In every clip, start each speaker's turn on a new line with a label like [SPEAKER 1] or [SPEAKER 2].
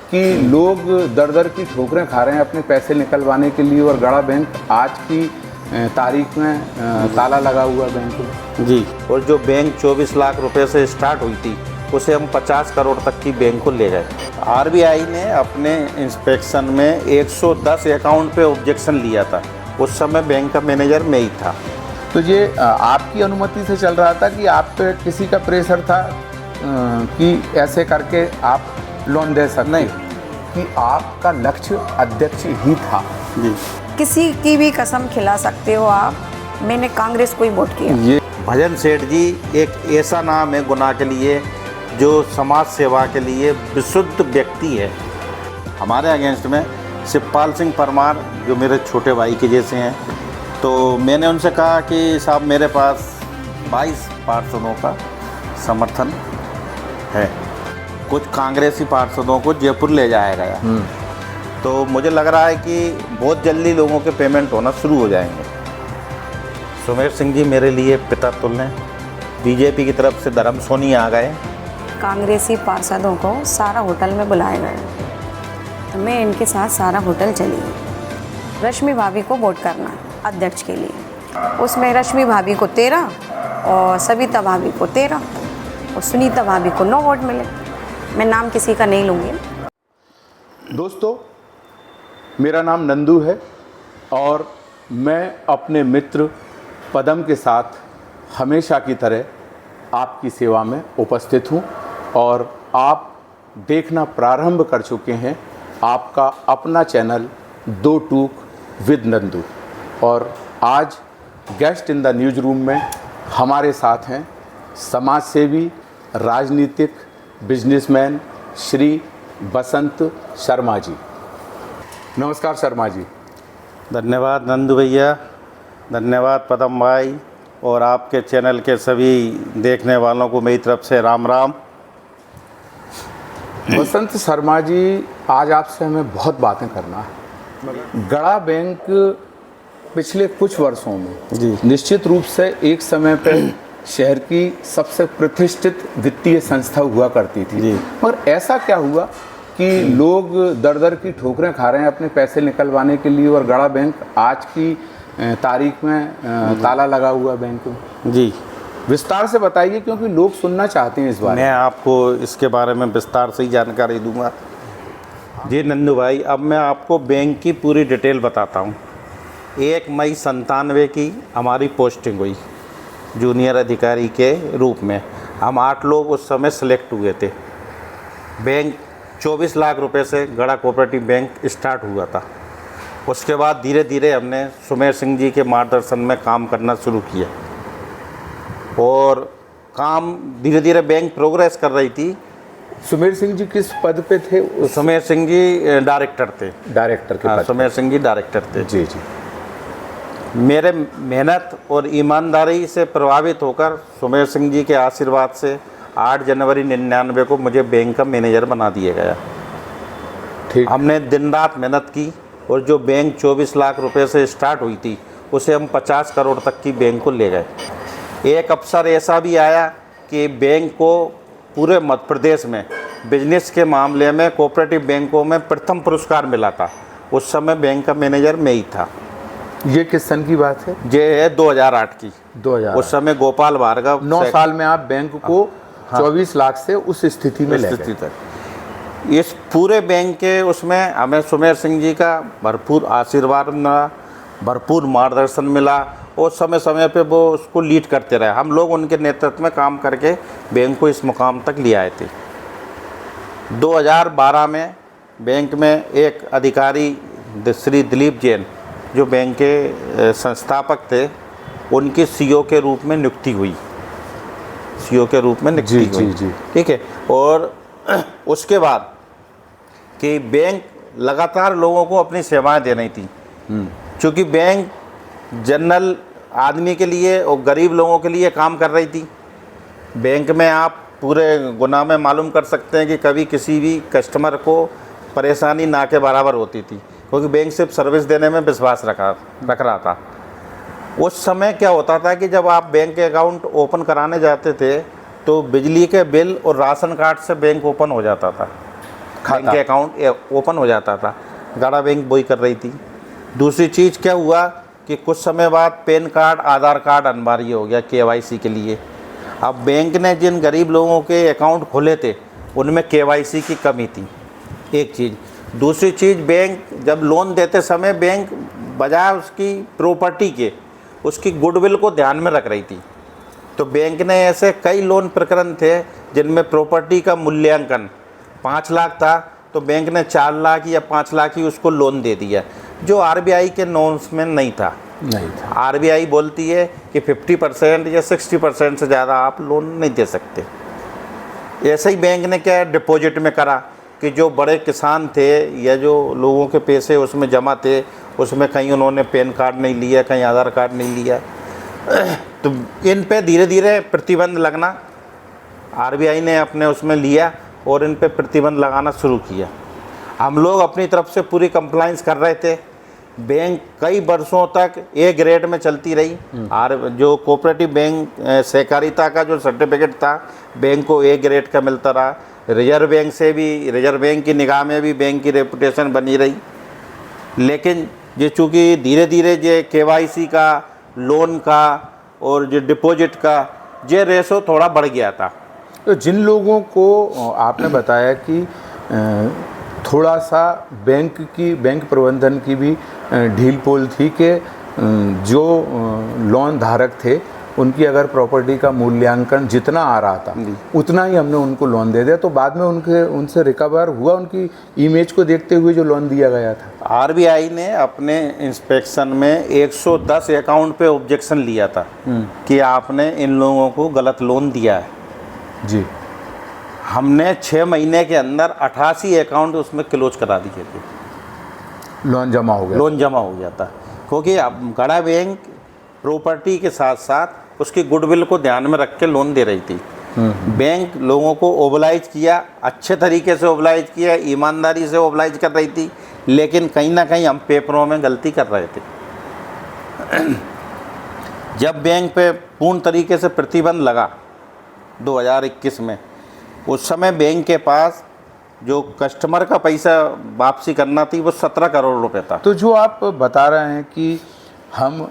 [SPEAKER 1] कि लोग दर दर की ठोकरें खा रहे हैं अपने पैसे निकलवाने के लिए, और गड़ा बैंक आज की तारीख में ताला लगा हुआ बैंक में।
[SPEAKER 2] जी, और जो बैंक 24 लाख रुपए से स्टार्ट हुई थी उसे हम 50 करोड़ तक की बैंक को ले गए। आरबीआई ने अपने इंस्पेक्शन में 110 अकाउंट पे ऑब्जेक्शन लिया था। उस समय बैंक का मैनेजर मैं ही था।
[SPEAKER 1] तो ये आपकी अनुमति से चल रहा था कि आप पे किसी का प्रेशर था कि ऐसे करके आप लोन दे सकते?
[SPEAKER 2] नहीं,
[SPEAKER 1] कि आपका लक्ष्य अध्यक्ष ही था।
[SPEAKER 2] जी,
[SPEAKER 3] किसी की भी कसम खिला सकते हो आप, मैंने कांग्रेस को ही वोट किया।
[SPEAKER 1] ये
[SPEAKER 2] भजन सेठ जी एक ऐसा नाम है गुनाह के लिए जो समाज सेवा के लिए विशुद्ध व्यक्ति है। हमारे अगेंस्ट में शिवपाल सिंह परमार जो मेरे छोटे भाई के जैसे हैं, तो मैंने उनसे कहा कि साहब मेरे पास 22 पार्षदों का समर्थन है, कुछ कांग्रेसी पार्षदों को जयपुर ले जाया गया, तो मुझे लग रहा है कि बहुत जल्दी लोगों के पेमेंट होना शुरू हो जाएंगे। सुमेर सिंह जी मेरे लिए पिता तुल्य हैं। बीजेपी की तरफ से धर्म सोनी आ गए।
[SPEAKER 3] कांग्रेसी पार्षदों को सारा होटल में बुलाया गया, तो मैं इनके साथ सारा होटल चली गई। रश्मि भाभी को वोट करना है अध्यक्ष के लिए, उसमें रश्मि भाभी को 13 और सविता भाभी को 13 और सुनीता भाभी को 9 वोट मिले। मैं नाम किसी का नहीं लूँगी।
[SPEAKER 1] दोस्तों, मेरा नाम नंदू है और मैं अपने मित्र पदम के साथ हमेशा की तरह आपकी सेवा में उपस्थित हूँ, और आप देखना प्रारंभ कर चुके हैं आपका अपना चैनल दो टूक विद नंदू। और आज guest in the news room में हमारे साथ हैं समाज सेवी, राजनीतिक, बिजनेसमैन श्री बसंत शर्मा जी। नमस्कार शर्मा जी।
[SPEAKER 2] धन्यवाद नंदू भैया, धन्यवाद पदम भाई, और आपके चैनल के सभी देखने वालों को मेरी तरफ से राम राम।
[SPEAKER 1] बसंत शर्मा जी, आज आपसे हमें बहुत बातें करना है। गड़ा बैंक पिछले कुछ वर्षों में
[SPEAKER 2] जी
[SPEAKER 1] निश्चित रूप से एक समय पर शहर की सबसे प्रतिष्ठित वित्तीय संस्था हुआ करती थी
[SPEAKER 2] जी।
[SPEAKER 1] मगर ऐसा क्या हुआ कि लोग दर दर की ठोकरें खा रहे हैं अपने पैसे निकलवाने के लिए, और गड़ा बैंक आज की तारीख में ताला लगा हुआ बैंक में?
[SPEAKER 2] जी,
[SPEAKER 1] विस्तार से बताइए, क्योंकि लोग सुनना चाहते हैं इस बारे
[SPEAKER 2] मैं आपको इसके बारे में विस्तार से ही जानकारी दूंगा। जी नंदू भाई, अब मैं आपको बैंक की पूरी डिटेल बताता हूँ। 1 मई 97 की हमारी पोस्टिंग हुई जूनियर अधिकारी के रूप में। हम 8 लोग उस समय सेलेक्ट हुए थे। बैंक 24 लाख रुपए से गड़ा कोऑपरेटिव बैंक स्टार्ट हुआ था। उसके बाद धीरे धीरे हमने सुमेर सिंह जी के मार्गदर्शन में काम करना शुरू किया, और काम धीरे धीरे बैंक प्रोग्रेस कर रही थी।
[SPEAKER 1] सुमेर सिंह जी किस पद पे थे?
[SPEAKER 2] सुमेर सिंह जी डायरेक्टर थे।
[SPEAKER 1] डायरेक्टर के
[SPEAKER 2] हाँ,
[SPEAKER 1] पद
[SPEAKER 2] सुमेर सिंह जी डायरेक्टर थे।
[SPEAKER 1] जी जी।
[SPEAKER 2] मेरे मेहनत और ईमानदारी से प्रभावित होकर सुमेर सिंह जी के आशीर्वाद से 8 जनवरी 99 को मुझे बैंक का मैनेजर बना दिया गया।
[SPEAKER 1] ठीक।
[SPEAKER 2] हमने दिन रात मेहनत की, और जो बैंक 24 लाख रुपए से स्टार्ट हुई थी उसे हम 50 करोड़ तक की बैंक को ले गए। एक अवसर ऐसा भी आया कि बैंक को पूरे मध्य प्रदेश में बिजनेस के मामले में कोऑपरेटिव बैंकों में प्रथम पुरस्कार मिला था। उस समय बैंक का मैनेजर मैं ही था।
[SPEAKER 1] ये किस सन की बात है?
[SPEAKER 2] ये है 2008 की।
[SPEAKER 1] 2000।
[SPEAKER 2] उस समय गोपाल भार्गव
[SPEAKER 1] 9 साल में आप बैंक को 24 लाख से उस स्थिति में ले
[SPEAKER 2] स्थिति
[SPEAKER 1] गए।
[SPEAKER 2] तक। इस पूरे बैंक के उसमें हमें सुमेर सिंह जी का भरपूर आशीर्वाद मिला, भरपूर मार्गदर्शन मिला, और समय समय पे वो उसको लीड करते रहे। हम लोग उनके नेतृत्व में काम करके बैंक को इस मुकाम तक ले आए थे। 2012 में बैंक में एक अधिकारी श्री दिलीप जैन जो बैंक के संस्थापक थे, उनकी सीईओ के रूप में नियुक्ति हुई। सीईओ के रूप में नियुक्ति हुई।
[SPEAKER 1] जी।
[SPEAKER 2] ठीक है। और उसके बाद कि बैंक लगातार लोगों को अपनी सेवाएं दे रही थी, क्योंकि बैंक जनरल आदमी के लिए और गरीब लोगों के लिए काम कर रही थी। बैंक में आप पूरे गुना में मालूम कर सकते हैं कि कभी किसी भी कस्टमर को परेशानी ना के बराबर होती थी, क्योंकि बैंक सिर्फ सर्विस देने में विश्वास रख रहा था। उस समय क्या होता था कि जब आप बैंक के अकाउंट ओपन कराने जाते थे तो बिजली के बिल और राशन कार्ड से बैंक ओपन हो जाता था। बैंक अकाउंट ओपन हो जाता था। गड़ा बैंक वही कर रही थी। दूसरी चीज़ क्या हुआ कि कुछ समय बाद पैन कार्ड आधार कार्ड अनिवार्य हो गया KYC के लिए। अब बैंक ने जिन गरीब लोगों के अकाउंट खोले थे उनमें KYC की कमी थी, एक चीज़। दूसरी चीज़, बैंक जब लोन देते समय बैंक बजाय उसकी प्रॉपर्टी के उसकी गुडविल को ध्यान में रख रही थी। तो बैंक ने ऐसे कई लोन प्रकरण थे जिनमें प्रॉपर्टी का मूल्यांकन 5 लाख था तो बैंक ने 4 लाख या 5 लाख ही उसको लोन दे दिया, जो RBI के नॉर्म्स में नहीं था। RBI बोलती है कि 50% या 60% से ज़्यादा आप लोन नहीं दे सकते। ऐसे ही बैंक ने क्या डिपॉजिट में करा कि जो बड़े किसान थे या जो लोगों के पैसे उसमें जमा थे उसमें कहीं उन्होंने पैन कार्ड नहीं लिया, कहीं आधार कार्ड नहीं लिया, तो इन पे धीरे धीरे प्रतिबंध लगना RBI ने अपने उसमें लिया और इन पे प्रतिबंध लगाना शुरू किया। हम लोग अपनी तरफ से पूरी कंप्लाइंस कर रहे थे। बैंक कई वर्षों तक A ग्रेड में चलती रही। और जो कोऑपरेटिव बैंक सहकारिता का जो सर्टिफिकेट था बैंक को A ग्रेड का मिलता रहा। रिजर्व बैंक से भी, रिजर्व बैंक की निगाह में भी बैंक की रेपुटेशन बनी रही। लेकिन ये चूँकि धीरे धीरे ये KYC का, लोन का और जो डिपॉजिट का ये रेशो थोड़ा बढ़ गया था।
[SPEAKER 1] तो जिन लोगों को आपने बताया कि थोड़ा सा बैंक प्रबंधन की भी ढील पोल थी कि जो लोन धारक थे उनकी अगर प्रॉपर्टी का मूल्यांकन जितना आ रहा था उतना ही हमने उनको लोन दे दिया, तो बाद में उनसे रिकवर हुआ उनकी इमेज को देखते हुए जो लोन दिया गया था।
[SPEAKER 2] RBI ने अपने इंस्पेक्शन में 110 अकाउंट पे ऑब्जेक्शन लिया था कि आपने इन लोगों को गलत लोन दिया है
[SPEAKER 1] जी।
[SPEAKER 2] हमने 6 महीने के अंदर 88 अकाउंट उसमें क्लोज करा दिए थे।
[SPEAKER 1] लोन जमा हो गया
[SPEAKER 2] था क्योंकि अब गड़ा बैंक प्रॉपर्टी के साथ साथ उसकी गुडविल को ध्यान में रख के लोन दे रही थी। बैंक लोगों को ओबलाइज किया, अच्छे तरीके से ओबलाइज किया, ईमानदारी से ओबलाइज कर रही थी, लेकिन कहीं ना कहीं हम पेपरों में गलती कर रहे थे। जब बैंक पे पूर्ण तरीके से प्रतिबंध लगा 2021 में, उस समय बैंक के पास जो कस्टमर का पैसा वापसी करना थी वो 17 करोड़ रुपए था।
[SPEAKER 1] तो जो आप बता रहे हैं कि हम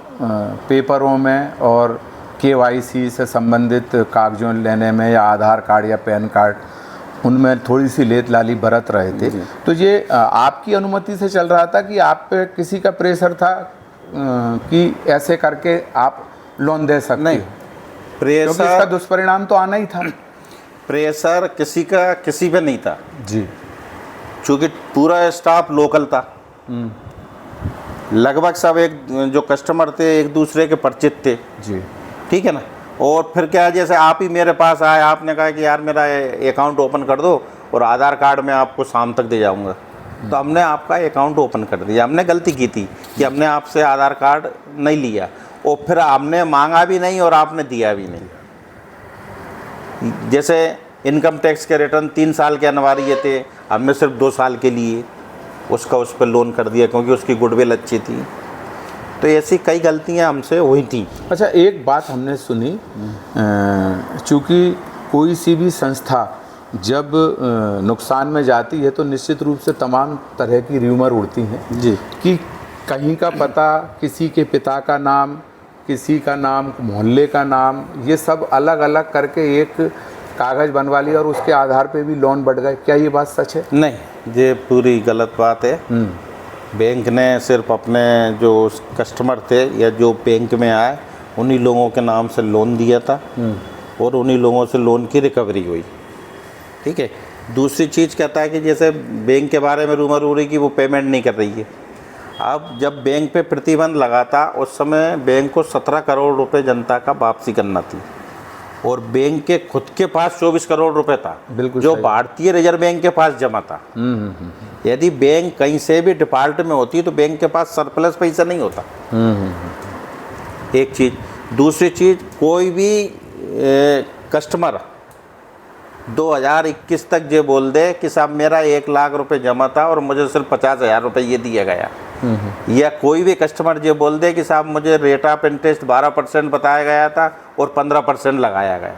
[SPEAKER 1] पेपरों में और KYC से संबंधित कागजों लेने में या आधार कार्ड या पैन कार्ड उनमें थोड़ी सी लेत लाली बरत रहे थे, तो ये आपकी अनुमति से चल रहा था कि आप पे किसी का प्रेशर था कि ऐसे करके आप लोन दे सकते?
[SPEAKER 2] नहीं, प्रेशर,
[SPEAKER 1] क्योंकि इसका दुष्परिणाम तो आना ही था।
[SPEAKER 2] प्रेशर किसी का किसी पे नहीं था
[SPEAKER 1] जी,
[SPEAKER 2] चूँकि पूरा स्टाफ लोकल था। लगभग सब एक जो कस्टमर थे एक दूसरे के परिचित थे
[SPEAKER 1] जी,
[SPEAKER 2] ठीक है ना। और फिर क्या, जैसे आप ही मेरे पास आए, आपने कहा कि यार मेरा अकाउंट ओपन कर दो और आधार कार्ड मैं आपको शाम तक दे जाऊंगा, तो हमने आपका अकाउंट ओपन कर दिया। हमने गलती की थी कि हमने आपसे आधार कार्ड नहीं लिया और फिर हमने मांगा भी नहीं और आपने दिया भी नहीं। जैसे इनकम टैक्स के रिटर्न 3 साल के अनिवार्य थे, हमने सिर्फ 2 साल के लिए उस पर लोन कर दिया क्योंकि उसकी गुडविल अच्छी थी। तो ऐसी कई गलतियां हमसे हुई थी।
[SPEAKER 1] अच्छा, एक बात हमने सुनी, चूँकि कोई सी भी संस्था जब नुकसान में जाती है तो निश्चित रूप से तमाम तरह की र्यूमर उड़ती हैं
[SPEAKER 2] जी
[SPEAKER 1] कि कहीं का पता, किसी के पिता का नाम, किसी का नाम, मोहल्ले का नाम, ये सब अलग अलग करके एक कागज़ बनवा लिया और उसके आधार पे भी लोन बढ़ गए। क्या ये बात सच है?
[SPEAKER 2] नहीं, ये पूरी गलत बात है। बैंक ने सिर्फ अपने जो कस्टमर थे या जो बैंक में आए उन्हीं लोगों के नाम से लोन दिया था और उन्हीं लोगों से लोन की रिकवरी हुई, ठीक है। दूसरी चीज़ कहता है कि जैसे बैंक के बारे में रूमर हो रही कि वो पेमेंट नहीं कर रही है। अब जब बैंक पे प्रतिबंध लगा था उस समय बैंक को 17 करोड़ रुपए जनता का वापसी करना थी और बैंक के खुद के पास 24 करोड़ रुपए था,
[SPEAKER 1] बिल्कुल
[SPEAKER 2] जो
[SPEAKER 1] सही। भारतीय
[SPEAKER 2] भारतीय रिजर्व बैंक के पास जमा था। यदि बैंक कहीं से भी डिफॉल्ट में होती तो बैंक के पास सरप्लस पैसा नहीं होता, एक चीज़। दूसरी चीज़, कोई भी कस्टमर 2021 तक ये बोल दे कि साहब मेरा 1 लाख रुपए जमा था और मुझे सिर्फ 50,000 रुपये ये दिया गया, या कोई भी कस्टमर ये बोल दे कि साहब मुझे रेट ऑफ इंटरेस्ट 12% बताया गया था और 15% लगाया गया।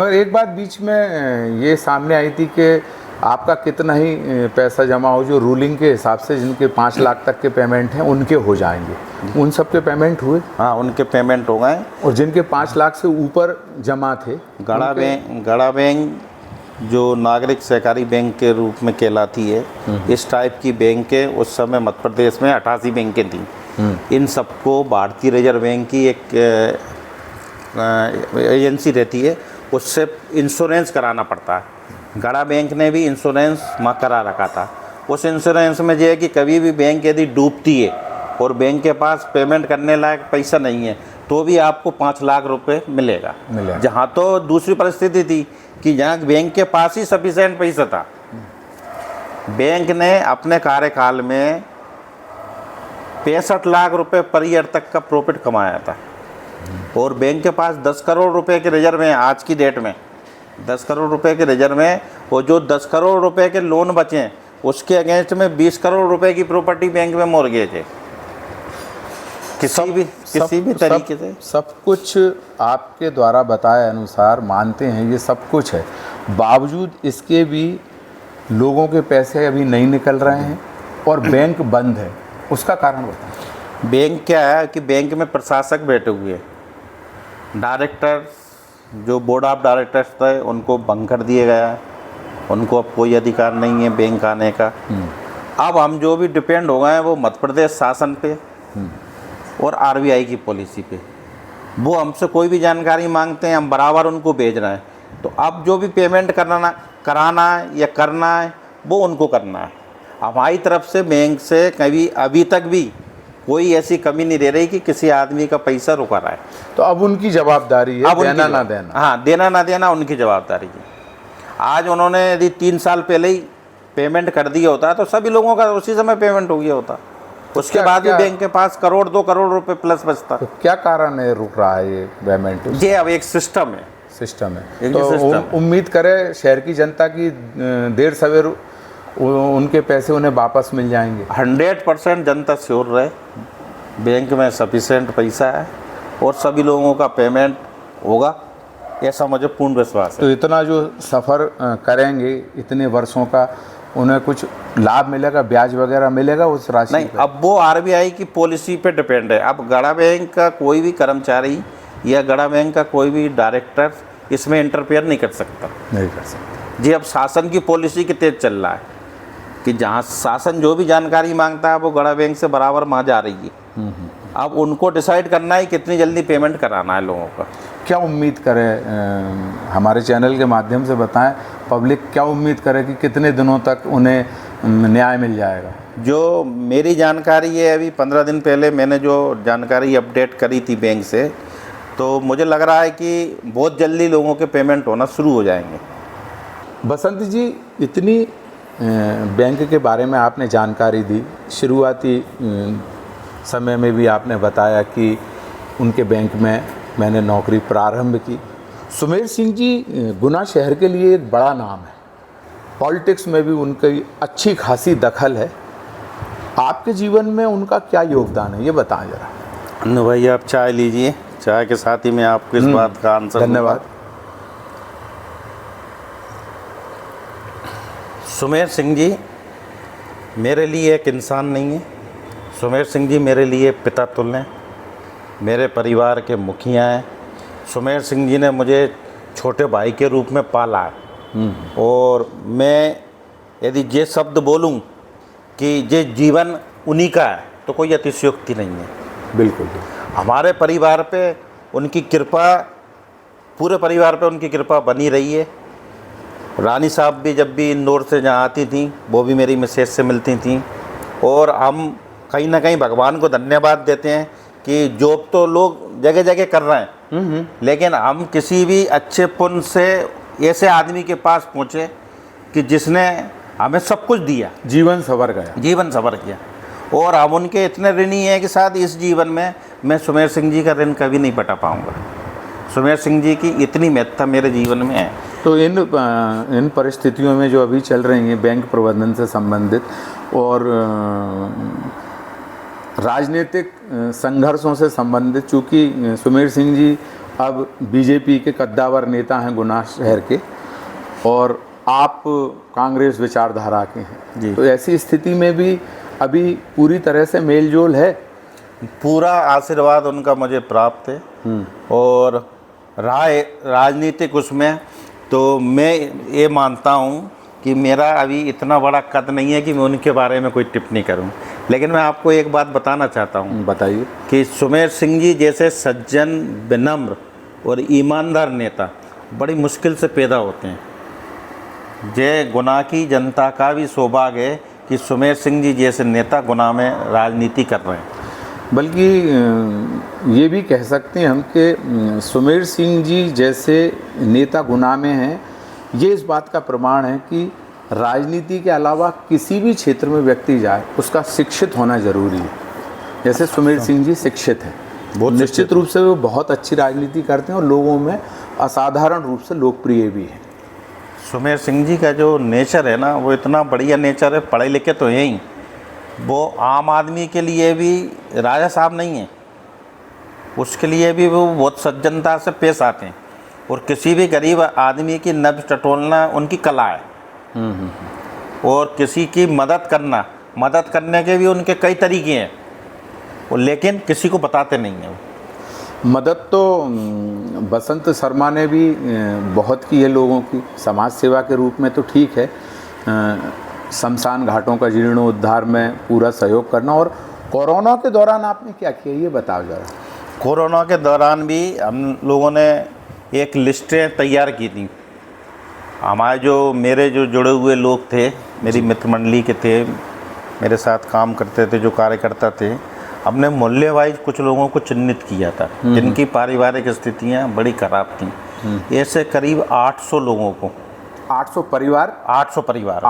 [SPEAKER 1] मगर एक बात बीच में ये सामने आई थी कि आपका कितना ही पैसा जमा हो, जो रूलिंग के हिसाब से जिनके 5 लाख तक के पेमेंट हैं उनके हो जाएंगे, उन सब के पेमेंट हुए?
[SPEAKER 2] हाँ, उनके पेमेंट हो गए।
[SPEAKER 1] और जिनके 5 लाख से ऊपर जमा थे,
[SPEAKER 2] गड़ा बैंक जो नागरिक सहकारी बैंक के रूप में कहलाती है, इस टाइप की बैंकें उस समय मध्य प्रदेश में 88 बैंकें थीं। इन सबको भारतीय रिजर्व बैंक की एक एजेंसी रहती है, उससे इंश्योरेंस कराना पड़ता है। गड़ा बैंक ने भी इंश्योरेंस करा रखा था। उस इंश्योरेंस में ये है कि कभी भी बैंक यदि डूबती है और बैंक के पास पेमेंट करने लायक पैसा नहीं है तो भी आपको 5 लाख रुपए मिलेगा। जहाँ तो दूसरी परिस्थिति थी कि जहाँ बैंक के पास ही सफिशिएंट पैसा था, बैंक ने अपने कार्यकाल में 65 लाख रुपए पर ईयर तक का प्रॉफिट कमाया था। और बैंक के पास 10 करोड़ रुपए के रिजर्व हैं आज की डेट में, 10 करोड़ रुपए के रिजर्व हैं। और जो 10 करोड़ रुपए के लोन बचे हैं उसके अगेंस्ट में 20 करोड़ रुपए की प्रॉपर्टी बैंक में मॉर्गेज है। किसी भी तरीके से
[SPEAKER 1] सब कुछ आपके द्वारा बताए अनुसार मानते हैं, ये सब कुछ है, बावजूद इसके भी लोगों के पैसे अभी नहीं निकल रहे हैं और बैंक बंद है। उसका कारण बताएं।
[SPEAKER 2] बैंक क्या है कि बैंक में प्रशासक बैठे हुए हैं, डायरेक्टर जो बोर्ड ऑफ डायरेक्टर्स थे उनको भंग कर दिया गया है, उनको अब कोई अधिकार नहीं है बैंक आने का। अब हम जो भी डिपेंड हो गए हैं वो मध्य प्रदेश शासन पे और आरबीआई की पॉलिसी पे। वो हमसे कोई भी जानकारी मांगते हैं, हम बराबर उनको भेज रहे हैं। तो अब जो भी पेमेंट कराना है या करना है वो उनको करना है। हमारी तरफ से बैंक से कभी अभी तक भी कोई ऐसी कमी नहीं रह रही कि किसी आदमी का पैसा रुका रहा है।
[SPEAKER 1] तो अब उनकी जवाबदारी है देना ना देना।
[SPEAKER 2] हाँ, देना ना देना उनकी जवाबदारी है। आज उन्होंने यदि 3 साल पहले ही पेमेंट कर दिया होता तो सभी लोगों का उसी समय पेमेंट हो गया होता, उसके बाद भी बैंक के पास 1-2 करोड़ रुपए प्लस बचता।
[SPEAKER 1] तो क्या कारण है रुक रहा है ये पेमेंट?
[SPEAKER 2] ये अब एक सिस्टम है।
[SPEAKER 1] तो उम्मीद करें शहर की जनता की देर सवेर उनके पैसे उन्हें वापस मिल जाएंगे।
[SPEAKER 2] 100% जनता श्योर रहे, बैंक में सफिशिएंट पैसा है और सभी लोगों का पेमेंट होगा, ऐसा मुझे पूर्ण विश्वास है।
[SPEAKER 1] तो इतना जो सफ़र करेंगे इतने वर्षों का, उन्हें कुछ लाभ मिलेगा, ब्याज वगैरह मिलेगा उस राशि?
[SPEAKER 2] नहीं, अब वो आरबीआई की पॉलिसी पे डिपेंड है। अब गड़ा बैंक का कोई भी कर्मचारी या गड़ा बैंक का कोई भी डायरेक्टर इसमें इंटरफेयर नहीं कर सकता। जी, अब शासन की पॉलिसी के तहत चल रहा है कि जहाँ शासन जो भी जानकारी मांगता है वो गड़ा बैंक से बराबर वहाँ जा रही है। अब उनको डिसाइड करना है कितनी जल्दी पेमेंट कराना है लोगों का।
[SPEAKER 1] क्या उम्मीद करें, हमारे चैनल के माध्यम से बताएं, पब्लिक क्या उम्मीद करे कि कितने दिनों तक उन्हें न्याय मिल जाएगा?
[SPEAKER 2] जो मेरी जानकारी है, अभी 15 दिन पहले मैंने जो जानकारी अपडेट करी थी बैंक से, तो मुझे लग रहा है कि बहुत जल्दी लोगों के पेमेंट होना शुरू हो जाएंगे।
[SPEAKER 1] बसंत जी, इतनी बैंक के बारे में आपने जानकारी दी, शुरुआती समय में भी आपने बताया कि उनके बैंक में मैंने नौकरी प्रारंभ की। सुमेर सिंह जी गुना शहर के लिए एक बड़ा नाम है, पॉलिटिक्स में भी उनकी अच्छी खासी दखल है। आपके जीवन में उनका क्या योगदान है, ये बताएं जरा।
[SPEAKER 2] अन्नू भाई, आप चाय लीजिए, चाय के साथ ही मैं आपको इस बात का आंसर।
[SPEAKER 1] धन्यवाद।
[SPEAKER 2] सुमेर सिंह जी मेरे लिए एक इंसान नहीं है। सुमेर सिंह जी मेरे लिए पिता तुल्य हैं, मेरे परिवार के मुखिया हैं। सुमेर सिंह जी ने मुझे छोटे भाई के रूप में पाला है। और मैं यदि ये शब्द बोलूं कि ये जीवन उन्हीं का है तो कोई अतिशयोक्ति नहीं है।
[SPEAKER 1] बिल्कुल।
[SPEAKER 2] हमारे परिवार पे उनकी कृपा, पूरे परिवार पे उनकी कृपा बनी रही है। रानी साहब भी जब भी इंदौर से जहाँ आती थी वो भी मेरी मिसेज से मिलती थी। और हम कहीं ना कहीं भगवान को धन्यवाद देते हैं कि जॉब तो लोग जगह जगह कर रहे हैं, लेकिन हम किसी भी अच्छे पुण्य से ऐसे आदमी के पास पहुँचे कि जिसने हमें सब कुछ दिया,
[SPEAKER 1] जीवन संवर गया,
[SPEAKER 2] जीवन संवर किया। और हम उनके इतने ऋणी हैं कि साथ इस जीवन में मैं सुमेर सिंह जी का ऋण कभी नहीं पटा पाऊँगा। सुमेर सिंह जी की इतनी महत्ता मेरे जीवन में है।
[SPEAKER 1] तो इन परिस्थितियों में जो अभी चल रही हैं बैंक प्रबंधन से संबंधित और राजनीतिक संघर्षों से संबंधित, चूँकि सुमेर सिंह जी अब बीजेपी के कद्दावर नेता हैं गुना शहर के, और आप कांग्रेस विचारधारा के हैं
[SPEAKER 2] जी।
[SPEAKER 1] तो ऐसी स्थिति में भी अभी पूरी तरह से मेल जोल है?
[SPEAKER 2] पूरा आशीर्वाद उनका मुझे प्राप्त है। और राजनीतिक उसमें तो मैं ये मानता हूँ कि मेरा अभी इतना बड़ा कद नहीं है कि मैं उनके बारे में कोई टिप्पणी करूँ। लेकिन मैं आपको एक बात बताना चाहता हूँ
[SPEAKER 1] बताइए।
[SPEAKER 2] कि सुमेर सिंह जी जैसे सज्जन, विनम्र और ईमानदार नेता बड़ी मुश्किल से पैदा होते हैं। जय गुना की जनता का भी सौभाग्य है कि सुमेर सिंह जी जैसे नेता गुना में राजनीति कर रहे हैं।
[SPEAKER 1] बल्कि ये भी कह सकते हैं हम कि सुमेर सिंह जी जैसे नेता गुना में हैं, ये इस बात का प्रमाण है कि राजनीति के अलावा किसी भी क्षेत्र में व्यक्ति जाए उसका शिक्षित होना जरूरी है। जैसे सुमेर सिंह जी शिक्षित हैं,
[SPEAKER 2] बहुत
[SPEAKER 1] निश्चित रूप से वो बहुत अच्छी राजनीति करते हैं और लोगों में असाधारण रूप से लोकप्रिय भी हैं।
[SPEAKER 2] सुमेर सिंह जी का जो नेचर है ना, वो इतना बढ़िया नेचर है। पढ़े लिखे तो हैं ही, वो आम आदमी के लिए भी राजा साहब नहीं है, उसके लिए भी वो बहुत सज्जनता से पेश आते हैं। और किसी भी गरीब आदमी की नब्ज टटोलना उनकी कला है। और किसी की मदद करने के भी उनके कई तरीके हैं, वो लेकिन किसी को बताते नहीं हैं।
[SPEAKER 1] मदद तो बसंत शर्मा ने भी बहुत की है लोगों की, समाज सेवा के रूप में तो ठीक है, शमशान घाटों का जीर्णोद्धार में पूरा सहयोग करना। और कोरोना के दौरान आपने क्या किया, ये बताओ ज़रा।
[SPEAKER 2] कोरोना के दौरान भी हम लोगों ने एक लिस्टें तैयार की थी। हमारे जो मेरे जो जुड़े हुए लोग थे, मेरी मित्र मंडली के थे, मेरे साथ काम करते थे, जो कार्यकर्ता थे, हमने मोहल्ले वाइज कुछ लोगों को चिन्हित किया था जिनकी पारिवारिक स्थितियाँ बड़ी खराब थीं। ऐसे करीब 800 लोगों को,
[SPEAKER 1] 800 परिवार
[SPEAKER 2] 800 परिवार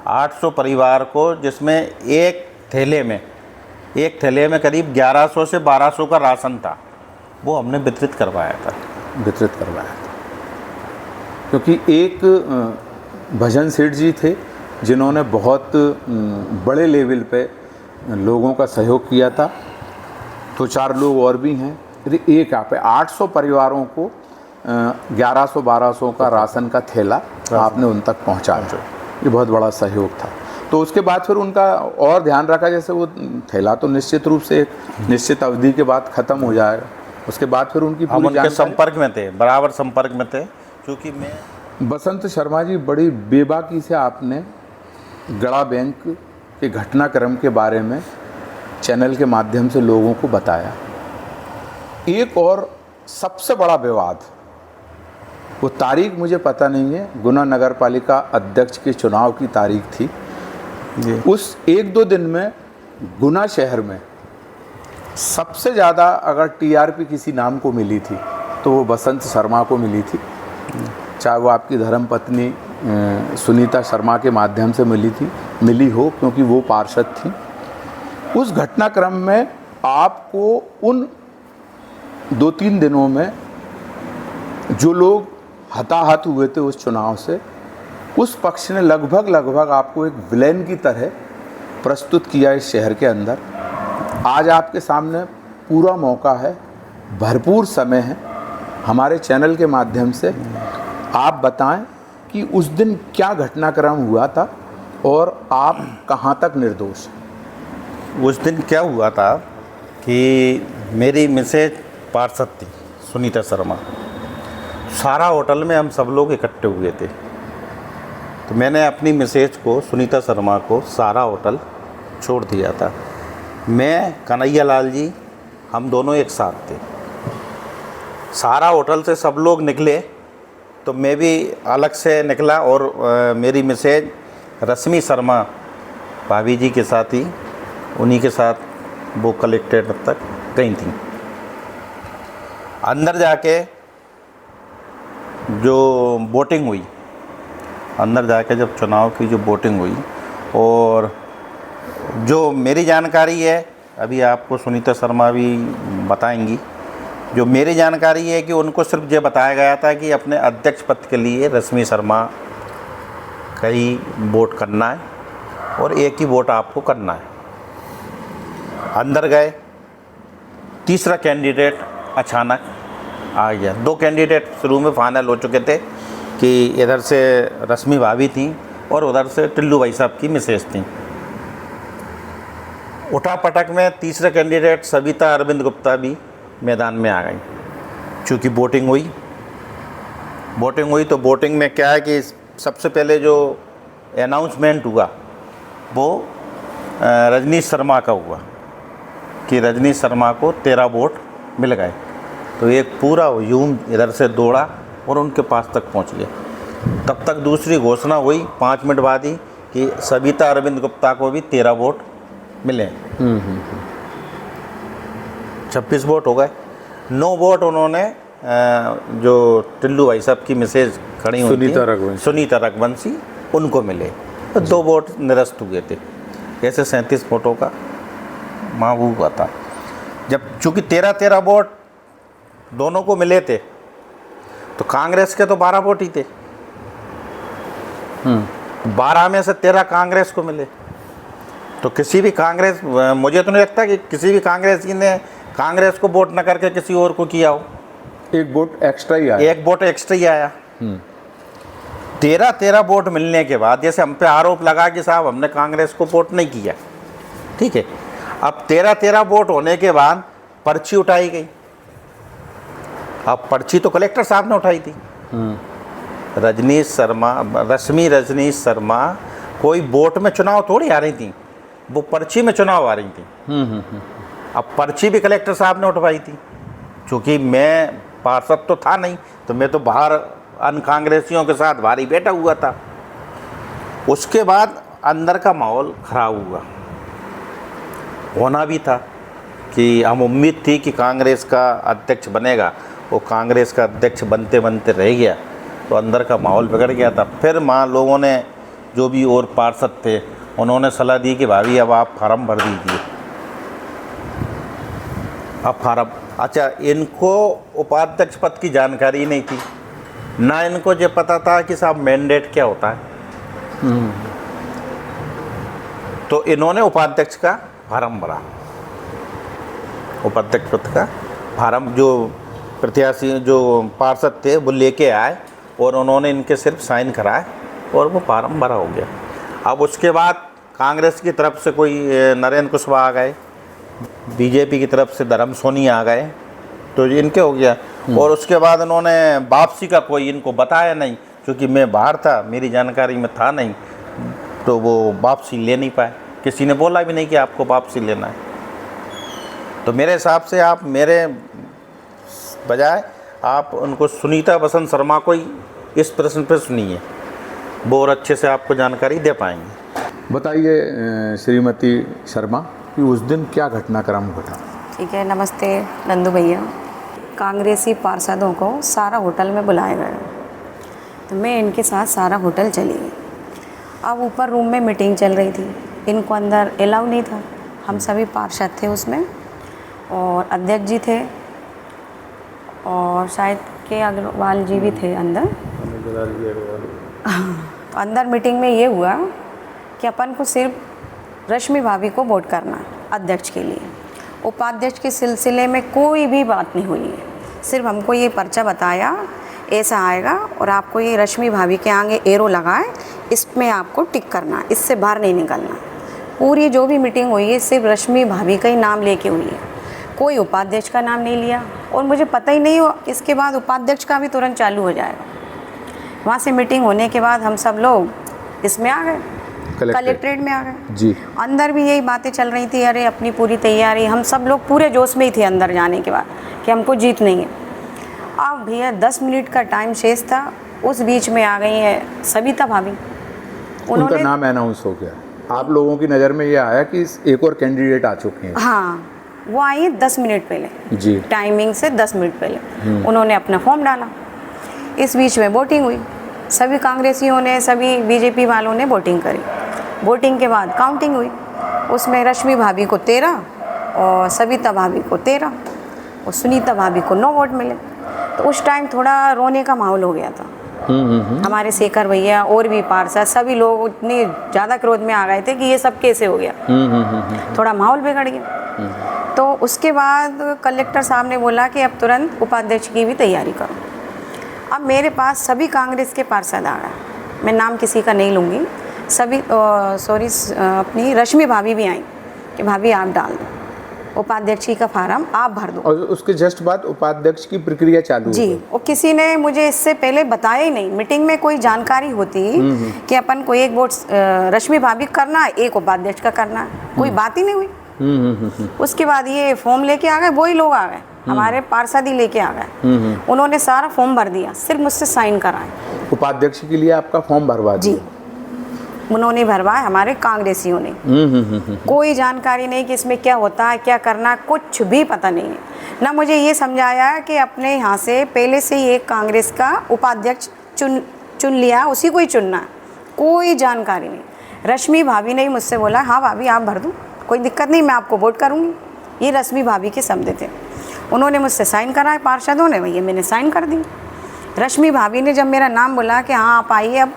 [SPEAKER 1] 800
[SPEAKER 2] परिवार को, जिसमें एक थैले में करीब 1100 से 1200 का राशन था, वो हमने वितरित करवाया था।
[SPEAKER 1] क्योंकि एक भजन सेठ जी थे जिन्होंने बहुत बड़े लेवल पे लोगों का सहयोग किया था, तो 4 लोग और भी हैं। यदि एक आप 800 परिवारों को 1100-1200 का राशन का थैला आपने उन तक पहुंचाया, ये बहुत बड़ा सहयोग था। तो उसके बाद फिर उनका और ध्यान रखा, जैसे वो थैला तो निश्चित रूप से एक निश्चित अवधि के बाद ख़त्म हो जाएगा, उसके बाद फिर उनकी
[SPEAKER 2] हम उनके संपर्क में थे, बराबर संपर्क में थे। क्योंकि मैं
[SPEAKER 1] बसंत शर्मा जी, बड़ी बेबाकी से आपने गड़ा बैंक के घटनाक्रम के बारे में चैनल के माध्यम से लोगों को बताया। एक और सबसे बड़ा विवाद, वो तारीख मुझे पता नहीं है, गुना नगर पालिका अध्यक्ष के चुनाव की तारीख थी। उस 1-2 दिन में गुना शहर में सबसे ज़्यादा अगर टीआरपी किसी नाम को मिली थी तो वो बसंत शर्मा को मिली थी। चाहे वो आपकी धर्मपत्नी सुनीता शर्मा के माध्यम से मिली हो, क्योंकि वो पार्षद थी। उस घटनाक्रम में आपको उन 2-3 दिनों में जो लोग हताहत हुए थे उस चुनाव से, उस पक्ष ने लगभग आपको एक विलेन की तरह प्रस्तुत किया इस शहर के अंदर। आज आपके सामने पूरा मौका है, भरपूर समय है, हमारे चैनल के माध्यम से आप बताएं कि उस दिन क्या घटनाक्रम हुआ था और आप कहां तक निर्दोष हैं।
[SPEAKER 2] उस दिन क्या हुआ था कि मेरी मिसेज पार्षद थी सुनीता शर्मा, सारा होटल में हम सब लोग इकट्ठे हुए थे। तो मैंने अपनी मिसेज को, सुनीता शर्मा को, सारा होटल छोड़ दिया था। मैं, कन्हैया लाल जी, हम दोनों एक साथ थे। सारा होटल से सब लोग निकले तो मैं भी अलग से निकला और मेरी मिसेज रश्मि शर्मा भाभी जी के साथ ही, उन्हीं के साथ वो कलेक्ट्रेट तक गई थी। अंदर जाके जो वोटिंग हुई, अंदर जाके जब चुनाव की जो वोटिंग हुई, और जो मेरी जानकारी है, अभी आपको सुनीता शर्मा भी बताएंगी, जो मेरी जानकारी है कि उनको सिर्फ ये बताया गया था कि अपने अध्यक्ष पद के लिए रश्मि शर्मा का ही वोट करना है और एक ही वोट आपको करना है। अंदर गए, तीसरा कैंडिडेट अचानक आ गया। 2 कैंडिडेट शुरू में फाइनल हो चुके थे, कि इधर से रश्मि भाभी थी और उधर से टिल्लू भाई साहब की मिसेज थी। उठापटक में तीसरे कैंडिडेट सविता अरविंद गुप्ता भी मैदान में आ गई। चूँकि वोटिंग हुई तो वोटिंग में क्या है कि सबसे पहले जो अनाउंसमेंट हुआ वो रजनीश शर्मा का हुआ कि रजनीश शर्मा को 13 वोट मिल गए। तो एक पूरा ह्यूम इधर से दौड़ा और उनके पास तक पहुंच गया। तब तक दूसरी घोषणा हुई 5 मिनट बाद ही कि सविता अरविंद गुप्ता को भी 13 वोट मिले। 26 वोट हो गए। 9 वोट उन्होंने जो टिल्लू भाई साहब की मिसेज खड़ी हुई थी सुनीता रघुवंशी उनको मिले। तो 2 वोट निरस्त हुए थे। ऐसे 37 वोटों का मामूल हुआ था। जब चूँकि 13 वोट दोनों को मिले थे तो कांग्रेस के तो 12 वोट ही थे। 12 में से 13 कांग्रेस को मिले। तो किसी भी कांग्रेस, मुझे तो नहीं लगता कि किसी भी कांग्रेसी ने कांग्रेस को वोट न करके किसी और को किया हो।
[SPEAKER 1] एक वोट एक्स्ट्रा ही आया।
[SPEAKER 2] 1 वोट एक्स्ट्रा ही आया। 13 वोट मिलने के बाद जैसे हम पे आरोप लगा कि साहब हमने कांग्रेस को वोट नहीं किया, ठीक है। अब 13 वोट होने के बाद पर्ची उठाई गई। अब पर्ची तो कलेक्टर साहब ने उठाई थी। रजनीश शर्मा कोई वोट में चुनाव थोड़ी आ रही थी, वो पर्ची में चुनाव आ रही थी। अब पर्ची भी कलेक्टर साहब ने उठवाई थी। चूँकि मैं पार्षद तो था नहीं, तो मैं तो बाहर अन्य कांग्रेसियों के साथ भारी बैठा हुआ था। उसके बाद अंदर का माहौल खराब हुआ, होना भी था कि हम उम्मीद थी कि कांग्रेस का अध्यक्ष बनेगा। वो कांग्रेस का अध्यक्ष बनते बनते रह गया, तो अंदर का माहौल बिगड़ गया था। फिर लोगों ने, जो भी और पार्षद थे, उन्होंने सलाह दी कि भाभी अब आप फार्म भर दीजिए। अब फार्म, अच्छा, इनको उपाध्यक्ष पद की जानकारी नहीं थी, ना इनको ये पता था कि साहब मैंडेट क्या होता है। तो इन्होंने उपाध्यक्ष का फार्म भरा। उपाध्यक्ष पद का फार्म जो प्रत्याशी, जो पार्षद थे, वो लेके आए और उन्होंने इनके सिर्फ साइन कराए और वो फार्म भरा हो गया। अब उसके बाद कांग्रेस की तरफ से कोई नरेंद्र कुशवाहा आ गए, बीजेपी की तरफ से धर्म सोनी आ गए, तो इनके हो गया। और उसके बाद उन्होंने वापसी का कोई इनको बताया नहीं, क्योंकि मैं बाहर था, मेरी जानकारी में था नहीं, तो वो वापसी ले नहीं पाए। किसी ने बोला भी नहीं कि आपको वापसी लेना है। तो मेरे हिसाब से आप मेरे बजाय आप उनको सुनीता बसंत शर्मा को ही इस प्रश्न पर सुनिए, वो और अच्छे से आपको जानकारी दे पाएंगे।
[SPEAKER 1] बताइए श्रीमती शर्मा कि उस दिन क्या घटनाक्रम घटा।
[SPEAKER 3] ठीक है, नमस्ते नंदू भैया। कांग्रेसी पार्षदों को सारा होटल में बुलाया गया, तो मैं इनके साथ सारा होटल चली गई। अब ऊपर रूम में मीटिंग चल रही थी, इनको अंदर अलाउ नहीं था। हम सभी पार्षद थे उसमें, और अध्यक्ष जी थे, और शायद के अग्रवाल जी भी थे अंदर। अंदर मीटिंग में ये हुआ कि अपन को सिर्फ रश्मि भाभी को वोट करना अध्यक्ष के लिए। उपाध्यक्ष के सिलसिले में कोई भी बात नहीं हुई है। सिर्फ हमको ये पर्चा बताया ऐसा आएगा और आपको ये रश्मि भाभी के आगे एरो लगाए, इसमें आपको टिक करना, इससे बाहर नहीं निकलना। पूरी जो भी मीटिंग हुई है सिर्फ रश्मि भाभी का ही नाम लेके हुई है, कोई उपाध्यक्ष का नाम नहीं लिया। और मुझे पता ही नहीं हो, इसके बाद उपाध्यक्ष का भी तुरंत चालू हो जाएगा। वहाँ से मीटिंग होने के बाद हम सब लोग इसमें आ गए, कलेक्ट्रेट में आ गए
[SPEAKER 1] जी।
[SPEAKER 3] अंदर भी यही बातें चल रही थी, अरे अपनी पूरी तैयारी, हम सब लोग पूरे जोश में ही थे अंदर जाने के बाद कि हमको जीत नहीं है। अब भैया 10 मिनट का टाइम शेष था, उस बीच में आ गई है सविता भाभी।
[SPEAKER 1] उनका नाम अनाउंस हो गया। आप लोगों की नज़र में ये आया कि एक और कैंडिडेट आ चुके हैं।
[SPEAKER 3] हाँ, वो आई है 10 मिनट पहले
[SPEAKER 1] जी,
[SPEAKER 3] टाइमिंग से 10 मिनट पहले उन्होंने अपना फॉर्म डाला। इस बीच में वोटिंग हुई, सभी कांग्रेसियों ने, सभी बीजेपी वालों ने वोटिंग करी। वोटिंग के बाद काउंटिंग हुई, उसमें रश्मि भाभी को 13 और सविता भाभी को 13 और सुनीता भाभी को 9 वोट मिले। तो उस टाइम थोड़ा रोने का माहौल हो गया था। हमारे शेखर भैया और भी पार्षद सभी लोग इतने ज़्यादा क्रोध में आ गए थे कि ये सब कैसे हो गया। थोड़ा माहौल बिगड़ गया। तो उसके बाद कलेक्टर साहब ने बोला कि अब तुरंत उपाध्यक्ष की भी तैयारी करो। अब मेरे पास सभी कांग्रेस के पार्षद आ गए, मैं नाम किसी का नहीं लूँगी, सभी अपनी रश्मि भाभी भी आई कि भाभी आप डाल दो, उपाध्यक्ष का फार्म आप भर दो।
[SPEAKER 1] और उसके जस्ट बाद उपाध्यक्ष की प्रक्रिया चालू
[SPEAKER 3] जी,
[SPEAKER 1] हो गई।
[SPEAKER 3] वो किसी ने मुझे इससे पहले बताया ही नहीं। मीटिंग में कोई जानकारी होती कि अपन को एक वोट रश्मि भाभी करना है, एक उपाध्यक्ष का करना है, कोई बात ही नहीं हुई। उसके बाद ये फॉर्म लेके आ गए, वही लोग आ गए, हमारे पार्षद ही लेके आ गए। उन्होंने सारा फॉर्म भर दिया, सिर्फ मुझसे साइन कराए।
[SPEAKER 1] उपाध्यक्ष के लिए आपका फॉर्म भरवा दिया?
[SPEAKER 3] जी, उन्होंने भरवाया, हमारे कांग्रेसियों ने। कोई जानकारी नहीं कि इसमें क्या होता है, क्या करना, कुछ भी पता नहीं है। ना मुझे ये समझाया कि अपने यहाँ से पहले से ही एक कांग्रेस का उपाध्यक्ष चुन लिया, उसी को ही चुनना है, कोई जानकारी नहीं। रश्मि भाभी ने ही मुझसे बोला हाँ भाभी आप भर दूँ, कोई दिक्कत नहीं, मैं आपको वोट करूँगी। ये रश्मि भाभी के शब्द थे। उन्होंने मुझसे साइन कराए पार्षदों ने, भैया मैंने साइन कर दी। रश्मि भाभी ने जब मेरा नाम बोला कि हाँ आप आइए, अब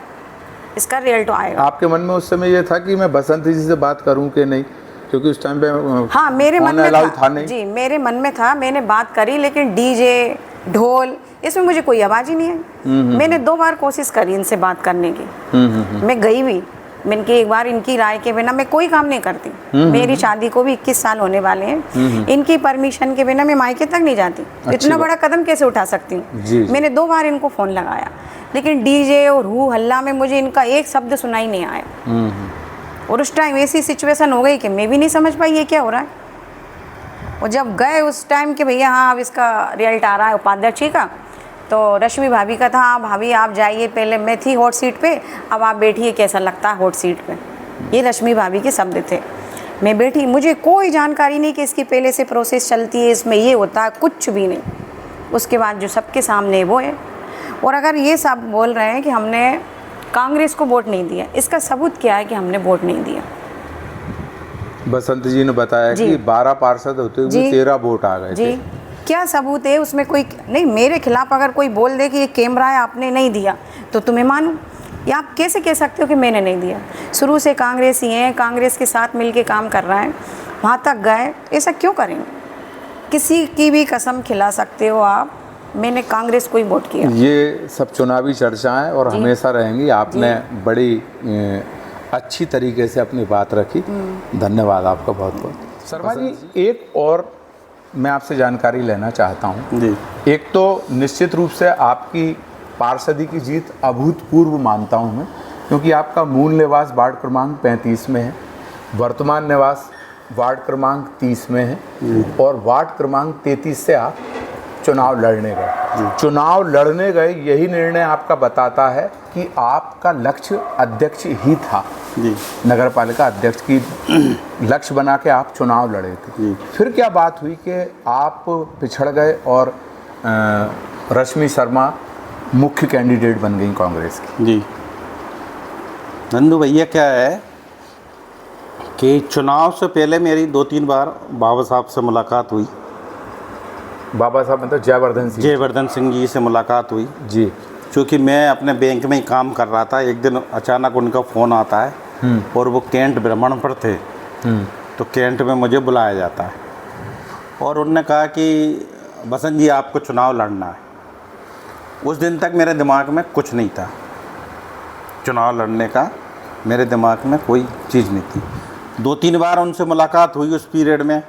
[SPEAKER 3] इसका रिजल्ट आएगा।
[SPEAKER 1] आपके मन में उस समय ये था कि मैं बसंत जी से बात करूं कि नहीं, क्योंकि उस टाइम पे
[SPEAKER 3] हाँ मेरे मन में
[SPEAKER 1] था नहीं।
[SPEAKER 3] जी मेरे मन में था, मैंने बात करी, लेकिन डीजे ढोल इसमें मुझे कोई आवाज़ ही नहीं आई। मैंने 2 बार कोशिश करी इनसे बात करने की, मैं गई भी, मैंने कि एक बार इनकी राय के बिना मैं कोई काम नहीं करती। मेरी शादी को भी 21 साल होने वाले हैं, इनकी परमिशन के बिना मैं मायके तक नहीं जाती। इतना बड़ा कदम कैसे उठा सकती हूँ? मैंने 2 बार इनको फ़ोन लगाया, लेकिन डीजे और हू हल्ला में मुझे इनका एक शब्द सुनाई नहीं आया। और उस टाइम ऐसी सिचुएशन हो गई कि मैं भी नहीं समझ पाई ये क्या हो रहा है। और जब गए उस टाइम के भैया हाँ अब इसका रिजल्ट आ रहा है उपाध्यक्ष का, तो रश्मि भाभी का था हाँ भाभी आप जाइए, पहले मैं थी हॉट सीट पे, अब आप बैठिए, कैसा लगता है हॉट सीट पे। ये रश्मि भाभी के शब्द थे। मैं बैठी, मुझे कोई जानकारी नहीं कि इसकी पहले से प्रोसेस चलती है, इसमें ये होता है, कुछ भी नहीं। उसके बाद जो सबके सामने वो है। और अगर ये सब बोल रहे हैं कि हमने कांग्रेस को वोट नहीं दिया, इसका सबूत क्या है कि हमने वोट नहीं दिया?
[SPEAKER 1] बसंत जी ने बताया कि 12 पार्षद होते हुए 13 वोट आ गए थे।
[SPEAKER 3] क्या सबूत है उसमें? कोई नहीं, मेरे खिलाफ अगर कोई बोल दे कि ये कैमरा है आपने नहीं दिया, तो तुम्हें मानूं, या आप कैसे कह सकते हो कि मैंने नहीं दिया? शुरू से कांग्रेस ही है, कांग्रेस के साथ मिलके काम कर रहा है, वहाँ तक गए, ऐसा क्यों करेंगे? किसी की भी कसम खिला सकते हो आप, मैंने कांग्रेस को ही वोट किया।
[SPEAKER 1] ये सब चुनावी चर्चाएं और हमेशा रहेंगी। आपने बड़ी अच्छी तरीके से अपनी बात रखी, धन्यवाद आपका बहुत बहुत। शर्मा जी, एक और मैं आपसे जानकारी लेना चाहता हूं
[SPEAKER 2] जी।
[SPEAKER 1] एक तो निश्चित रूप से आपकी पार्षदी की जीत अभूतपूर्व मानता हूं मैं, क्योंकि आपका मूल निवास वार्ड क्रमांक 35 में है, वर्तमान निवास वार्ड क्रमांक 30 में है, और वार्ड क्रमांक 33 से आप चुनाव लड़ने गए। चुनाव लड़ने गए, यही निर्णय आपका बताता है कि आपका लक्ष्य अध्यक्ष ही था।
[SPEAKER 2] जी।
[SPEAKER 1] नगर पालिका अध्यक्ष की लक्ष्य बना के आप चुनाव लड़े थे। फिर क्या बात हुई कि आप पिछड़ गए और रश्मि शर्मा मुख्य कैंडिडेट बन गई कांग्रेस की?
[SPEAKER 2] जी नंदू भैया, क्या है कि चुनाव से पहले मेरी 2-3 बार बाबा साहब से मुलाकात हुई।
[SPEAKER 1] बाबा साहब मतलब
[SPEAKER 2] जयवर्धन सिंह जी से मुलाकात हुई
[SPEAKER 1] जी।
[SPEAKER 2] क्योंकि मैं अपने बैंक में ही काम कर रहा था, एक दिन अचानक उनका फ़ोन आता है और वो कैंट भ्रमण पर थे, तो कैंट में मुझे बुलाया जाता है और उन्होंने कहा कि बसंत जी आपको चुनाव लड़ना है। उस दिन तक मेरे दिमाग में कुछ नहीं था, चुनाव लड़ने का मेरे दिमाग में कोई चीज़ नहीं थी। 2-3 बार उनसे मुलाकात हुई उस पीरियड में,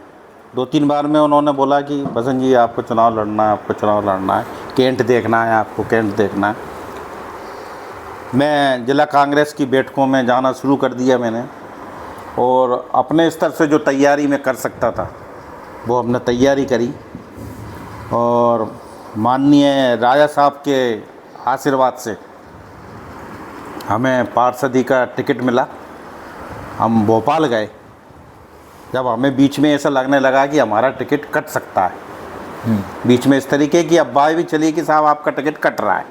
[SPEAKER 2] 2-3 बार में उन्होंने बोला कि बसंत जी आपको चुनाव लड़ना है, आपको चुनाव लड़ना है, कैंट देखना है, आपको कैंट देखना है। मैं जिला कांग्रेस की बैठकों में जाना शुरू कर दिया मैंने, और अपने स्तर से जो तैयारी मैं कर सकता था वो हमने तैयारी करी, और माननीय राजा साहब के आशीर्वाद से हमें पार्षदी का टिकट मिला। हम भोपाल गए, जब हमें बीच में ऐसा लगने लगा कि हमारा टिकट कट सकता है, बीच में इस तरीके की अफवाह भी चली कि साहब आपका टिकट कट रहा है,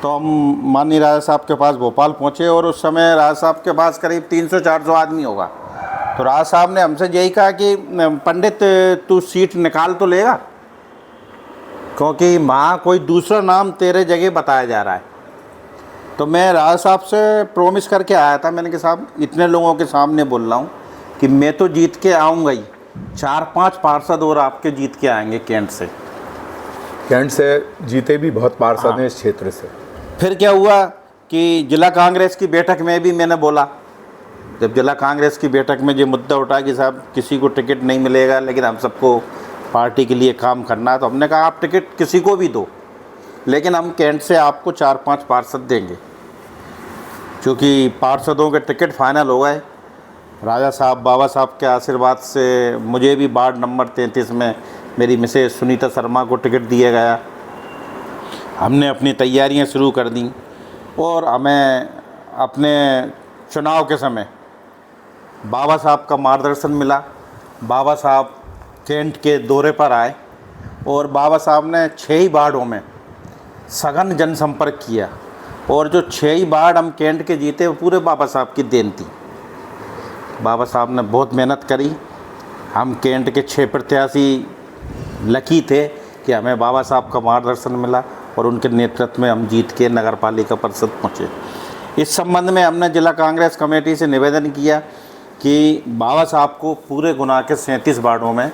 [SPEAKER 2] तो हम माननीय राजा साहब के पास भोपाल पहुँचे, और उस समय राजा साहब के पास करीब 300-400 आदमी होगा। तो राजा साहब ने हमसे यही कहा कि पंडित तू सीट निकाल तो लेगा, क्योंकि वहाँ कोई दूसरा नाम तेरे जगह बताया जा रहा है। तो मैं राजा साहब से प्रॉमिस करके आया था, मैंने कहा साहब इतने लोगों के सामने बोल रहा हूँ कि मैं तो जीत के आऊँगा ही, 4-5 पार्षद और आपके जीत के आएंगे कैंट से।
[SPEAKER 1] कैंट से जीते भी बहुत पार्षद हैं इस क्षेत्र से।
[SPEAKER 2] फिर क्या हुआ कि जिला कांग्रेस की बैठक में भी मैंने बोला, जब जिला कांग्रेस की बैठक में जो मुद्दा उठा कि साहब किसी को टिकट नहीं मिलेगा लेकिन हम सबको पार्टी के लिए काम करना है, तो हमने कहा आप टिकट किसी को भी दो, लेकिन हम कैंट से आपको 4-5 पार्षद देंगे। क्योंकि पार्षदों के टिकट फाइनल हो गए, राजा साहब बाबा साहब के आशीर्वाद से मुझे भी वार्ड नंबर 33 में मेरी मिसेस सुनीता शर्मा को टिकट दिया गया। हमने अपनी तैयारियां शुरू कर दी और हमें अपने चुनाव के समय बाबा साहब का मार्गदर्शन मिला। बाबा साहब कैंट के दौरे पर आए और बाबा साहब ने 6 ही वार्डों में सघन जनसंपर्क किया, और जो 6 ही वार्ड हम कैंट के जीते वो पूरे बाबा साहब की देन थी। बाबा साहब ने बहुत मेहनत करी। हम कैंट के 6 प्रत्याशी लकी थे कि हमें बाबा साहब का मार्गदर्शन मिला और उनके नेतृत्व में हम जीत के नगर पालिका परिषद पहुँचे। इस संबंध में हमने जिला कांग्रेस कमेटी से निवेदन किया कि बाबा साहब को पूरे गुना के 37 वार्डों में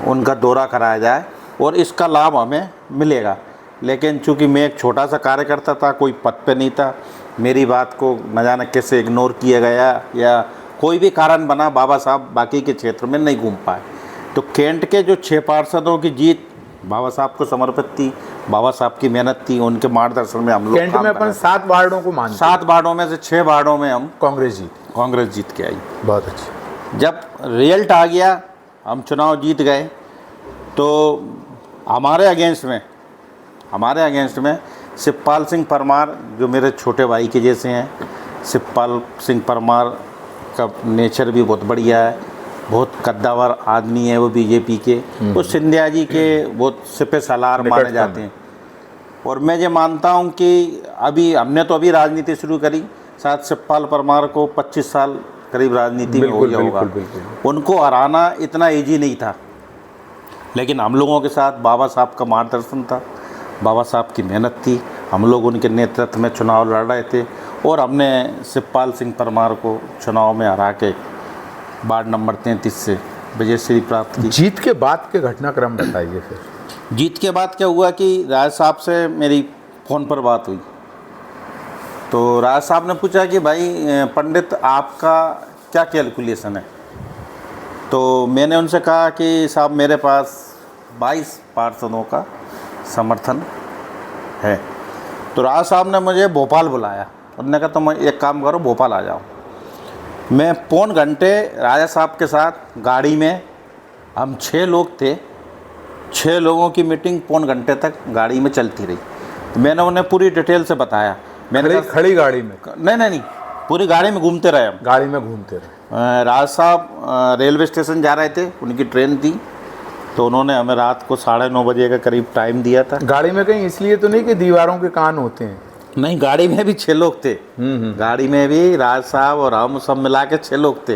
[SPEAKER 2] उनका दौरा कराया जाए और इसका लाभ हमें मिलेगा। लेकिन चूंकि मैं एक छोटा सा कार्यकर्ता था, कोई पद पे नहीं था, मेरी बात को न जाने कैसे इग्नोर किया गया या कोई भी कारण बना, बाबा साहब बाकी के क्षेत्र में नहीं घूम पाए। तो कैंट के जो 6 पार्षदों की जीत बाबा साहब को समर्पित थी, बाबा साहब की मेहनत थी, उनके मार्गदर्शन में हम लोग
[SPEAKER 1] कैंट में अपन 7 वार्डों को मानते हैं।
[SPEAKER 2] 7 वार्डों में से 6 वार्डों में हम
[SPEAKER 1] कांग्रेस
[SPEAKER 2] जीत के आई।
[SPEAKER 1] बहुत अच्छी।
[SPEAKER 2] जब रिजल्ट आ गया, हम चुनाव जीत गए, तो हमारे अगेंस्ट में शिवपाल सिंह परमार, जो मेरे छोटे भाई के जैसे हैं, शिवपाल सिंह परमार का नेचर भी बहुत बढ़िया है, बहुत कद्दावर आदमी है वो बीजेपी के, वो सिंधिया जी के बहुत सिपह सालार माने जाते हैं। और मैं ये मानता हूँ कि हमने तो अभी राजनीति शुरू करी, शायद शिवपाल परमार को 25 साल करीब राजनीति में हो गया होगा। उनको हराना इतना ईजी नहीं था, लेकिन हम लोगों के साथ बाबा साहब का मार्गदर्शन था, बाबा साहब की मेहनत थी, हम लोग उनके नेतृत्व में चुनाव लड़ रहे थे और हमने शिवपाल सिंह परमार को चुनाव में हरा के वार्ड नंबर 33 से विजयश्री प्राप्त की।
[SPEAKER 1] जीत के बाद के घटनाक्रम बताइए। फिर
[SPEAKER 2] जीत के बाद क्या हुआ कि राज साहब से मेरी फ़ोन पर बात हुई, तो राज साहब ने पूछा कि भाई पंडित आपका क्या कैलकुलेशन है। तो मैंने उनसे कहा कि साहब मेरे पास 22 पार्षदों का समर्थन है। तो राज साहब ने मुझे भोपाल बुलाया, उन्होंने कहा तुम एक काम करो, भोपाल आ जाओ। मैं पौन घंटे राजा साहब के साथ गाड़ी में, हम 6 लोग थे, 6 लोगों की मीटिंग पौन घंटे तक गाड़ी में चलती रही। तो मैंने उन्हें पूरी डिटेल से बताया। मैंने
[SPEAKER 1] खड़ी गाड़ी में?
[SPEAKER 2] नहीं, पूरी गाड़ी में घूमते रहे हम।
[SPEAKER 1] गाड़ी में घूमते रहे।
[SPEAKER 2] राज साहब रेलवे स्टेशन जा रहे थे, उनकी ट्रेन थी, तो उन्होंने हमें रात को 9:30 बजे का करीब टाइम दिया था।
[SPEAKER 1] गाड़ी में कहीं इसलिए तो नहीं कि दीवारों के कान होते हैं?
[SPEAKER 2] नहीं, गाड़ी में भी 6 लोग थे। गाड़ी में भी राज साहब और हम सब मिला के 6 लोग थे।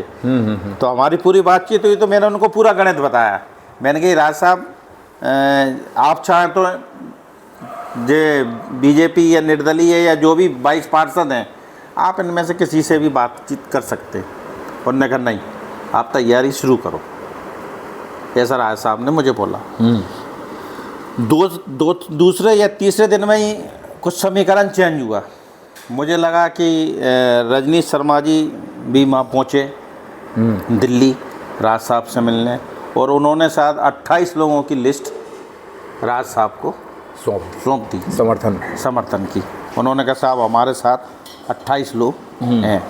[SPEAKER 2] तो हमारी पूरी बातचीत हुई, तो मैंने उनको पूरा गणित बताया। मैंने कहा राज साहब आप चाहें तो जे बीजेपी या निर्दलीय या जो भी 22 पार्षद हैं, आप इनमें से किसी से भी बातचीत कर सकते हैं। उन्होंने कहा नहीं, आप तैयारी शुरू करो, ऐसा राज साहब ने मुझे बोला। दूसरे या तीसरे दिन में ही कुछ समीकरण चेंज हुआ। मुझे लगा कि रजनीश शर्मा जी भी वहाँ पहुँचे दिल्ली राज साहब से मिलने, और उन्होंने शायद 28 लोगों की लिस्ट राज साहब को सौंप दी समर्थन की। उन्होंने कहा साहब हमारे साथ 28 लोग हैं।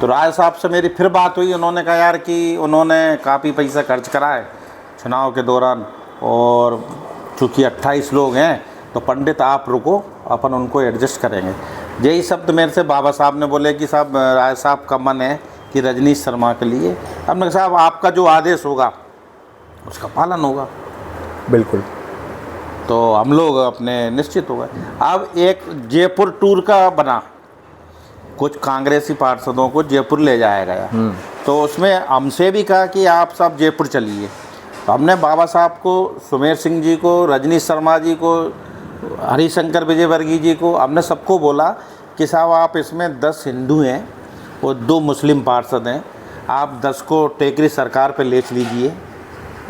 [SPEAKER 2] तो राज साहब से मेरी फिर बात हुई। उन्होंने कहा यार कि उन्होंने काफ़ी पैसा खर्च करा है चुनाव के दौरान, और चूँकि 28 लोग हैं तो पंडित आप रुको, अपन उनको एडजस्ट करेंगे। यही शब्द मेरे से बाबा साहब ने बोले कि साहब राज साहब का मन है कि रजनीश शर्मा के लिए। हमने कहा साहब आपका जो आदेश होगा उसका पालन होगा।
[SPEAKER 1] बिल्कुल।
[SPEAKER 2] तो हम लोग अपने निश्चित हो गए। अब एक जयपुर टूर का बना, कुछ कांग्रेसी पार्षदों को जयपुर ले जाया गया। तो उसमें हमसे भी कहा कि आप सब जयपुर चलिए। तो हमने बाबा साहब को, सुमेर सिंह जी को, रजनीश शर्मा जी को, हरिशंकर विजयवर्गीय जी को, हमने सबको बोला कि साहब आप इसमें 10 हिंदू हैं और 2 मुस्लिम पार्षद हैं, आप 10 को टेकरी सरकार पे ले लीजिए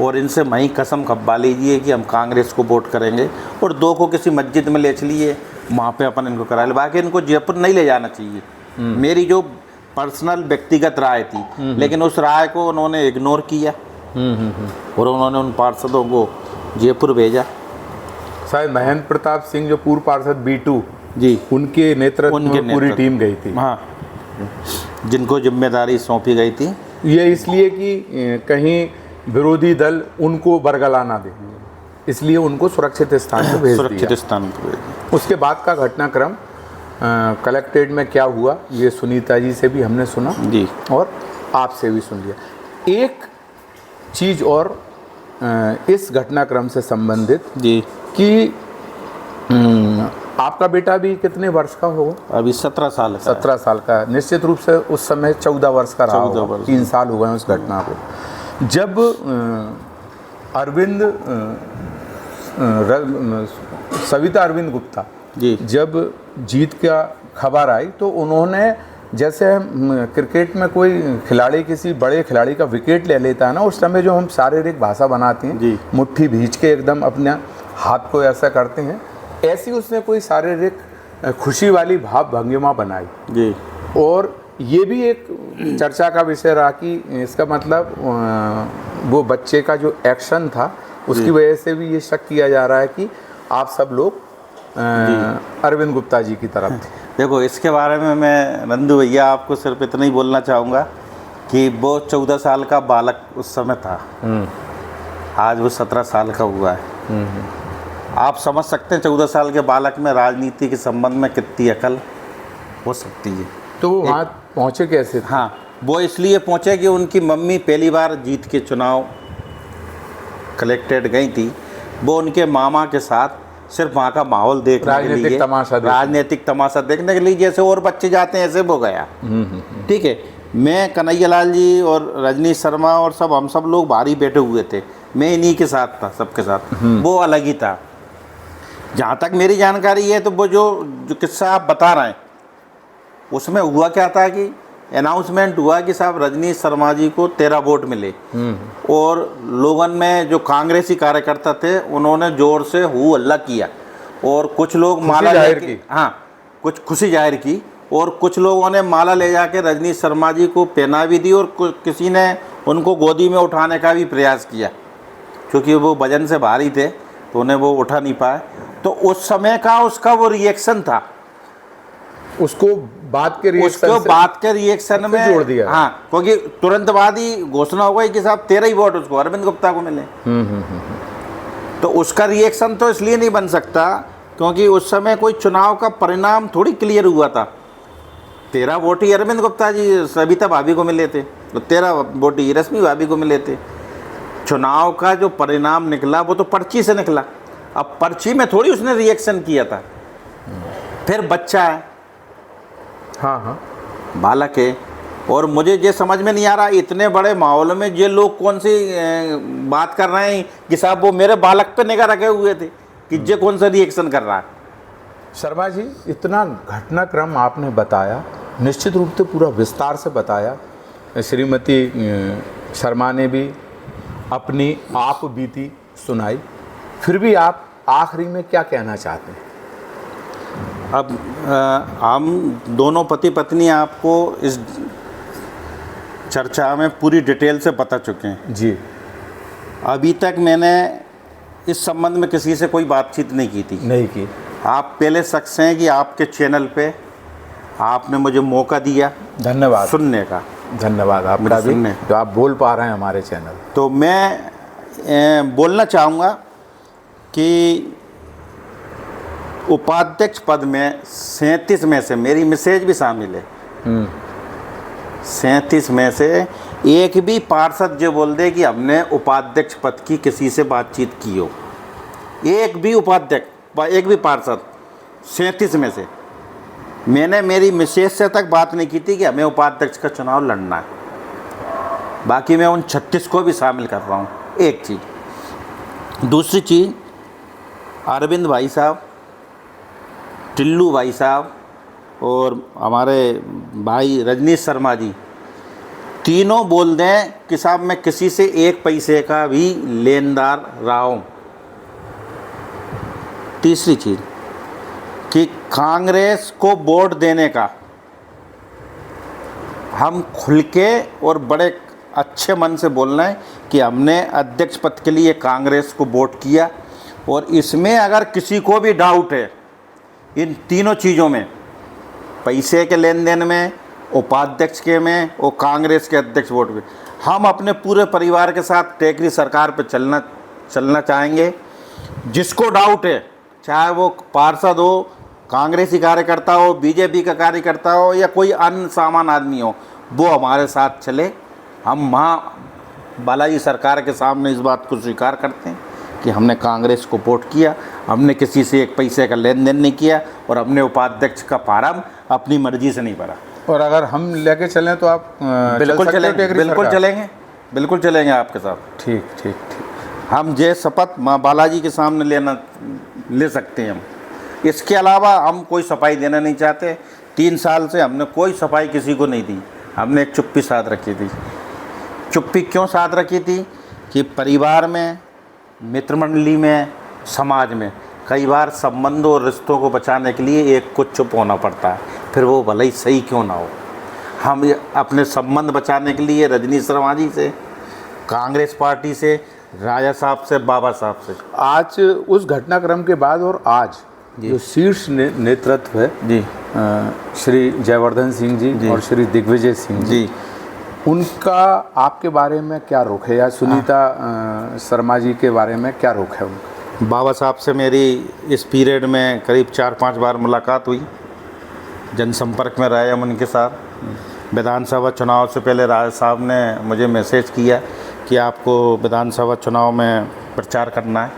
[SPEAKER 2] और इनसे वहीं कसम खब्बा लीजिए कि हम कांग्रेस को वोट करेंगे, और 2 को किसी मस्जिद में ले चलिए, वहाँ पे अपन इनको करा ले। बाकी इनको जयपुर नहीं ले जाना चाहिए, मेरी जो पर्सनल व्यक्तिगत राय थी, लेकिन उस राय को उन्होंने इग्नोर किया और उन्होंने उन पार्षदों को जयपुर भेजा।
[SPEAKER 1] शायद महेंद्र प्रताप सिंह जो पूर्व पार्षद B2
[SPEAKER 2] जी,
[SPEAKER 1] उनके नेतृत्व में पूरी टीम गई थी।
[SPEAKER 2] हाँ, जिनको जिम्मेदारी सौंपी गई थी।
[SPEAKER 1] ये इसलिए कि कहीं विरोधी दल उनको बरगला ना दे, इसलिए उनको सुरक्षित स्थान पर भेज
[SPEAKER 2] सुरक्षित
[SPEAKER 1] दिया।
[SPEAKER 2] स्थान पर।
[SPEAKER 1] उसके बाद का घटनाक्रम कलेक्ट्रेट में क्या हुआ ये सुनीता जी से भी हमने सुना
[SPEAKER 2] जी,
[SPEAKER 1] और आपसे भी सुन लिया। एक चीज़ और इस घटनाक्रम से संबंधित
[SPEAKER 2] जी,
[SPEAKER 1] कि आपका बेटा भी कितने वर्ष का होगा?
[SPEAKER 2] अभी 17 साल का।
[SPEAKER 1] 17 साल का। निश्चित रूप से उस समय 14 वर्ष का रहा
[SPEAKER 2] 14
[SPEAKER 1] होगा।
[SPEAKER 2] वर्ष।
[SPEAKER 1] 3 साल हुए हैं उस घटना को। जब सविता अरविंद गुप्ता
[SPEAKER 2] जी,
[SPEAKER 1] जब जीत का खबर आई तो उन्होंने, जैसे क्रिकेट में कोई खिलाड़ी किसी बड़े खिलाड़ी का विकेट ले लेता है ना, उस समय जो हम शारीरिक भाषा बनाते हैं
[SPEAKER 2] जी,
[SPEAKER 1] मुट्ठी भींच के एकदम अपने हाथ को ऐसा करते हैं, ऐसी उसने कोई शारीरिक खुशी वाली भाव भंगिमा बनाई
[SPEAKER 2] जी,
[SPEAKER 1] और ये भी एक चर्चा का विषय रहा कि इसका मतलब वो बच्चे का जो एक्शन था उसकी वजह से भी ये शक किया जा रहा है कि आप सब लोग अरविंद गुप्ता जी की तरफ थे।
[SPEAKER 2] देखो, इसके बारे में मैं नंदू भैया आपको सिर्फ इतना ही बोलना चाहूँगा कि वो 14 साल का बालक उस समय था, आज वो 17 साल का हुआ है। आप समझ सकते हैं 14 साल के बालक में राजनीति के संबंध में कितनी अकल हो सकती है।
[SPEAKER 1] तो वो वहाँ पहुँचे कैसे थे?
[SPEAKER 2] हाँ, वो इसलिए पहुँचे कि उनकी मम्मी पहली बार जीत के चुनाव कलेक्टेड गई थी। वो उनके मामा के साथ सिर्फ वहाँ का माहौल देखने के लिए, राजनीतिक तमाशा देखने के लिए, जैसे और बच्चे जाते हैं ऐसे वो गया। ठीक है, मैं कन्हैया लाल जी और रजनीश शर्मा और सब, हम सब लोग बाहर ही बैठे हुए थे, मैं इन्हीं के साथ था, सबके साथ। वो अलग ही था। जहाँ तक मेरी जानकारी है तो वो जो किस्सा आप बता रहे हैं उसमें हुआ क्या था कि अनाउंसमेंट हुआ कि साहब रजनीश शर्मा जी को 13 वोट मिले, और लोगों में जो कांग्रेसी कार्यकर्ता थे उन्होंने जोर से हू हल्ला किया, और कुछ लोग माला लेके, हाँ, कुछ खुशी जाहिर की, और कुछ लोगों ने माला ले जाके रजनीश शर्मा जी को पहना भी दी, और किसी ने उनको गोदी में उठाने का भी प्रयास किया, क्योंकि वो वजन से भारी थे तो उन्हें वो उठा नहीं पाए। तो उस समय का उसका वो रिएक्शन था,
[SPEAKER 1] उसको बात के
[SPEAKER 2] रिएक्शन में
[SPEAKER 1] जोड़ दिया।
[SPEAKER 2] हाँ, क्योंकि तुरंत बाद ही घोषणा हो गई कि साहब 13 ही वोट उसको अरविंद गुप्ता को मिले। तो उसका रिएक्शन तो इसलिए नहीं बन सकता क्योंकि उस समय कोई चुनाव का परिणाम थोड़ी क्लियर हुआ था। 13 वोट ही अरविंद गुप्ता जी सविता भाभी को मिले थे, तो 13 वोट ही रश्मि भाभी को मिले थे। चुनाव का जो परिणाम निकला वो तो पर्ची से निकला। अब पर्ची में थोड़ी उसने रिएक्शन किया था। फिर बच्चा है,
[SPEAKER 1] हाँ,
[SPEAKER 2] बालक है, और मुझे ये समझ में नहीं आ रहा इतने बड़े माहौल में ये लोग कौन सी बात कर रहे हैं कि साहब वो मेरे बालक पे निगाह रखे हुए थे कि ये कौन सा रिएक्शन कर रहा है।
[SPEAKER 1] शर्मा जी, इतना घटनाक्रम आपने बताया, निश्चित रूप से पूरा विस्तार से बताया। श्रीमती शर्मा ने भी अपनी आप बीती सुनाई, फिर भी आप आखिरी में क्या कहना चाहते हैं?
[SPEAKER 2] अब हम दोनों पति पत्नी आपको इस चर्चा में पूरी डिटेल से बता चुके हैं
[SPEAKER 1] जी।
[SPEAKER 2] अभी तक मैंने इस संबंध में किसी से कोई बातचीत नहीं की थी।
[SPEAKER 1] नहीं की।
[SPEAKER 2] आप पहले शख्स हैं कि आपके चैनल पे आपने मुझे मौका दिया,
[SPEAKER 1] धन्यवाद,
[SPEAKER 2] सुनने का।
[SPEAKER 1] धन्यवाद आपका भी, जो आप बोल पा रहे हैं हमारे चैनल।
[SPEAKER 2] तो मैं बोलना चाहूँगा कि उपाध्यक्ष पद में 37 में से, मेरी मैसेज भी शामिल है, 37 में से एक भी पार्षद जो बोल दे कि हमने उपाध्यक्ष पद की किसी से बातचीत की हो, एक भी उपाध्यक्ष, एक भी पार्षद 37 में से, मैंने मेरी मैसेज से तक बात नहीं की थी कि हमें उपाध्यक्ष का चुनाव लड़ना है। बाकी मैं उन 36 को भी शामिल कर रहा हूँ। एक चीज़। दूसरी चीज़, अरविंद भाई साहब, टिल्लू भाई साहब और हमारे भाई रजनीश शर्मा जी, तीनों बोल दें कि साहब मैं किसी से एक पैसे का भी लेनदार रहा हूँ। तीसरी चीज़ कि कांग्रेस को वोट देने का हम खुल के और बड़े अच्छे मन से बोल रहे हैं कि हमने अध्यक्ष पद के लिए कांग्रेस को वोट किया, और इसमें अगर किसी को भी डाउट है इन तीनों चीज़ों में, पैसे के लेन देन में, उपाध्यक्ष के में और कांग्रेस के अध्यक्ष वोट में, हम अपने पूरे परिवार के साथ टेकरी सरकार पे चलना चाहेंगे। जिसको डाउट है, चाहे वो पार्षद हो, कांग्रेसी कार्यकर्ता हो, बीजेपी का कार्यकर्ता हो या कोई अन्य सामान्य आदमी हो, वो हमारे साथ चले। हम वहाँ बालाजी सरकार के सामने इस बात को स्वीकार करते हैं कि हमने कांग्रेस को वोट किया, हमने किसी से एक पैसे का लेन देन नहीं किया और हमने उपाध्यक्ष का फार्म अपनी मर्जी से नहीं भरा।
[SPEAKER 1] और अगर हम लेके चलें तो आप
[SPEAKER 2] बिल्कुल चलेंगे, बिल्कुल चलेंगे आपके साथ।
[SPEAKER 1] ठीक ठीक ठीक।
[SPEAKER 2] हम ये शपथ माँ बालाजी के सामने ले सकते हैं हम। इसके अलावा हम कोई सफाई देना नहीं चाहते। 3 साल से हमने कोई सफाई किसी को नहीं दी। हमने एक चुप्पी साथ रखी थी। चुप्पी क्यों साथ रखी थी कि परिवार में, मित्र मंडली में, समाज में कई बार संबंधों और रिश्तों को बचाने के लिए एक को चुप होना पड़ता है, फिर वो भले ही सही क्यों ना हो। हम अपने संबंध बचाने के लिए रजनी शर्मा जी से, कांग्रेस पार्टी से, राजा साहब से, बाबा साहब से,
[SPEAKER 1] आज उस घटनाक्रम के बाद और आज जो शीर्ष नेतृत्व है
[SPEAKER 2] जी,
[SPEAKER 1] श्री जयवर्धन सिंह जी और श्री दिग्विजय सिंह जी, उनका आपके बारे में क्या रुख है, या सुनीता शर्मा जी के बारे में क्या रुख है उनका?
[SPEAKER 2] बाबा साहब से मेरी इस पीरियड में करीब 4-5 बार मुलाकात हुई। जनसंपर्क में रहे हम उनके साथ। विधानसभा चुनाव से पहले राजा साहब ने मुझे मैसेज किया कि आपको विधानसभा चुनाव में प्रचार करना है।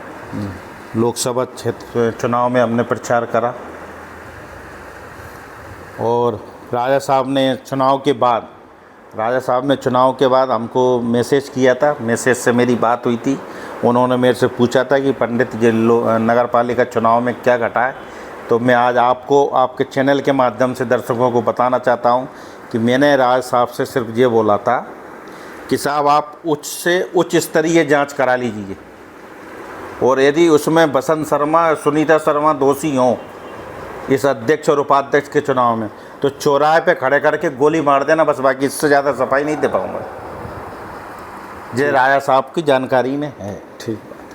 [SPEAKER 2] लोकसभा क्षेत्र चुनाव में हमने प्रचार करा, और राजा साहब ने चुनाव के बाद हमको मैसेज किया था। मैसेज से मेरी बात हुई थी। उन्होंने मेरे से पूछा था कि पंडित जी नगर पालिका चुनाव में क्या घटा है। तो मैं आज आपको आपके चैनल के माध्यम से दर्शकों को बताना चाहता हूं कि मैंने राजा साहब से सिर्फ ये बोला था कि साहब आप उच्च से उच्च स्तरीय जांच करा लीजिए, और यदि उसमें बसंत शर्मा, सुनीता शर्मा दोषी हों इस अध्यक्ष और उपाध्यक्ष के चुनाव में, तो चौराहे पे खड़े करके गोली मार देना बस, बाकी इससे ज़्यादा सफाई नहीं दे पाऊँगा। ये राजा साहब की जानकारी में है।
[SPEAKER 1] ठीक बात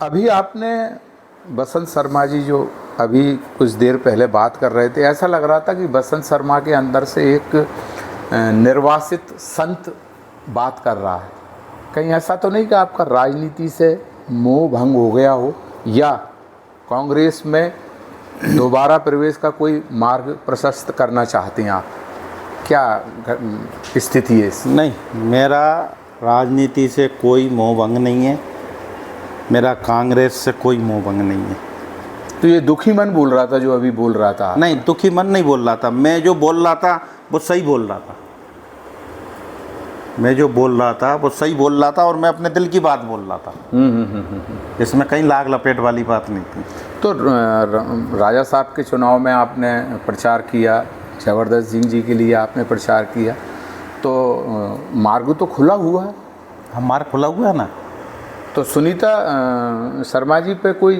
[SPEAKER 1] है। अभी आपने बसंत शर्मा जी जो अभी कुछ देर पहले बात कर रहे थे, ऐसा लग रहा था कि बसंत शर्मा के अंदर से एक निर्वासित संत बात कर रहा है। कहीं ऐसा तो नहीं कि आपका राजनीति से मोह भंग हो गया हो, या कांग्रेस में दोबारा प्रवेश का कोई मार्ग प्रशस्त करना चाहते हैं आप? क्या स्थिति है?
[SPEAKER 2] नहीं, मेरा राजनीति से कोई मोह भंग नहीं है, मेरा कांग्रेस से कोई मोह भंग नहीं है।
[SPEAKER 1] तो ये दुखी मन बोल रहा था जो अभी बोल रहा था?
[SPEAKER 2] नहीं, दुखी मन नहीं बोल रहा था। मैं जो बोल रहा था वो सही बोल रहा था। और मैं अपने दिल की बात बोल रहा था। इसमें कहीं लाग लपेट वाली बात नहीं थी।
[SPEAKER 1] तो राजा साहब के चुनाव में आपने प्रचार किया, जयवर्धन सिंह जी के लिए आपने प्रचार किया, तो मार्ग तो खुला हुआ है।
[SPEAKER 2] हम मार्ग खुला हुआ है ना।
[SPEAKER 1] तो सुनीता शर्मा जी पे कोई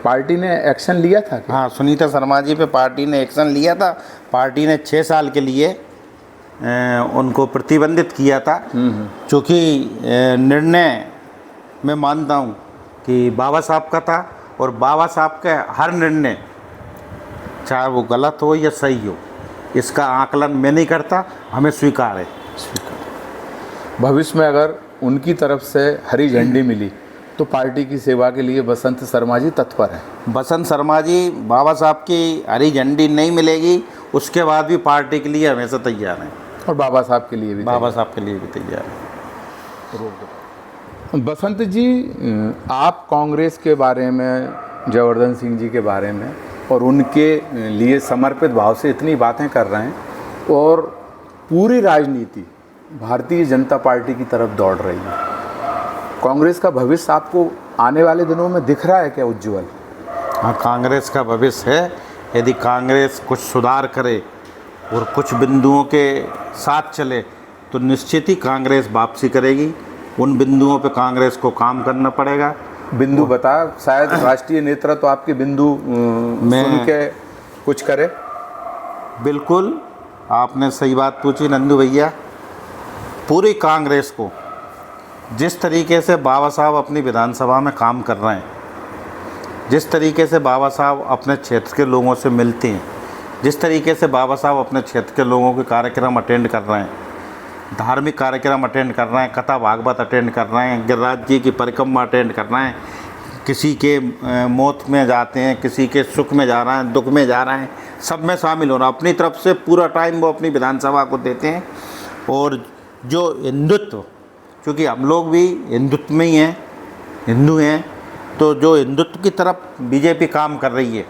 [SPEAKER 1] पार्टी ने एक्शन लिया था क्या?
[SPEAKER 2] हाँ, सुनीता शर्मा जी पे पार्टी ने एक्शन लिया था। पार्टी ने 6 साल के लिए उनको प्रतिबंधित किया था, क्योंकि निर्णय मैं मानता हूँ कि बाबा साहब का था, और बाबा साहब का हर निर्णय चाहे वो गलत हो या सही हो, इसका आकलन मैं नहीं करता, हमें स्वीकार है।
[SPEAKER 1] भविष्य में अगर उनकी तरफ से हरी झंडी मिली तो पार्टी की सेवा के लिए बसंत शर्मा जी तत्पर हैं।
[SPEAKER 2] बसंत शर्मा जी, बाबा साहब की हरी झंडी नहीं मिलेगी उसके बाद भी पार्टी के लिए हमेशा तैयार हैं,
[SPEAKER 1] और बाबा साहब के लिए भी
[SPEAKER 2] तैयार हैं।
[SPEAKER 1] बसंत जी, आप कांग्रेस के बारे में, जयवर्धन सिंह जी के बारे में और उनके लिए समर्पित भाव से इतनी बातें कर रहे हैं, और पूरी राजनीति भारतीय जनता पार्टी की तरफ दौड़ रही है। कांग्रेस का भविष्य आपको आने वाले दिनों में दिख रहा है क्या उज्ज्वल?
[SPEAKER 2] हाँ, कांग्रेस का भविष्य है। यदि कांग्रेस कुछ सुधार करे और कुछ बिंदुओं के साथ चले तो निश्चित ही कांग्रेस वापसी करेगी। उन बिंदुओं पे कांग्रेस को काम करना पड़ेगा।
[SPEAKER 1] बिंदु बता, शायद राष्ट्रीय नेतृत्व तो आपके बिंदु सुन के कुछ करे।
[SPEAKER 2] बिल्कुल, आपने सही बात पूछी नंदू भैया। पूरी कांग्रेस को जिस तरीके से बाबा साहब अपनी विधानसभा में काम कर रहे हैं, जिस तरीके से बाबा साहब अपने क्षेत्र के लोगों से मिलते हैं, जिस तरीके से बाबा साहब अपने क्षेत्र के लोगों के कार्यक्रम अटेंड कर रहे हैं, धार्मिक कार्यक्रम अटेंड कर रहे हैं, कथा भागवत अटेंड कर रहे हैं, गिरिराज जी की परिक्रमा अटेंड कर रहे हैं, किसी के मौत में जाते हैं, किसी के सुख में जा रहे हैं, दुख में जा रहे हैं, सब में शामिल हो रहा है। अपनी तरफ से पूरा टाइम वो अपनी विधानसभा को देते हैं। और जो हिंदुत्व, क्योंकि हम लोग भी हिंदुत्व में ही हैं, हिंदू हैं, तो जो हिंदुत्व की तरफ बीजेपी काम कर रही है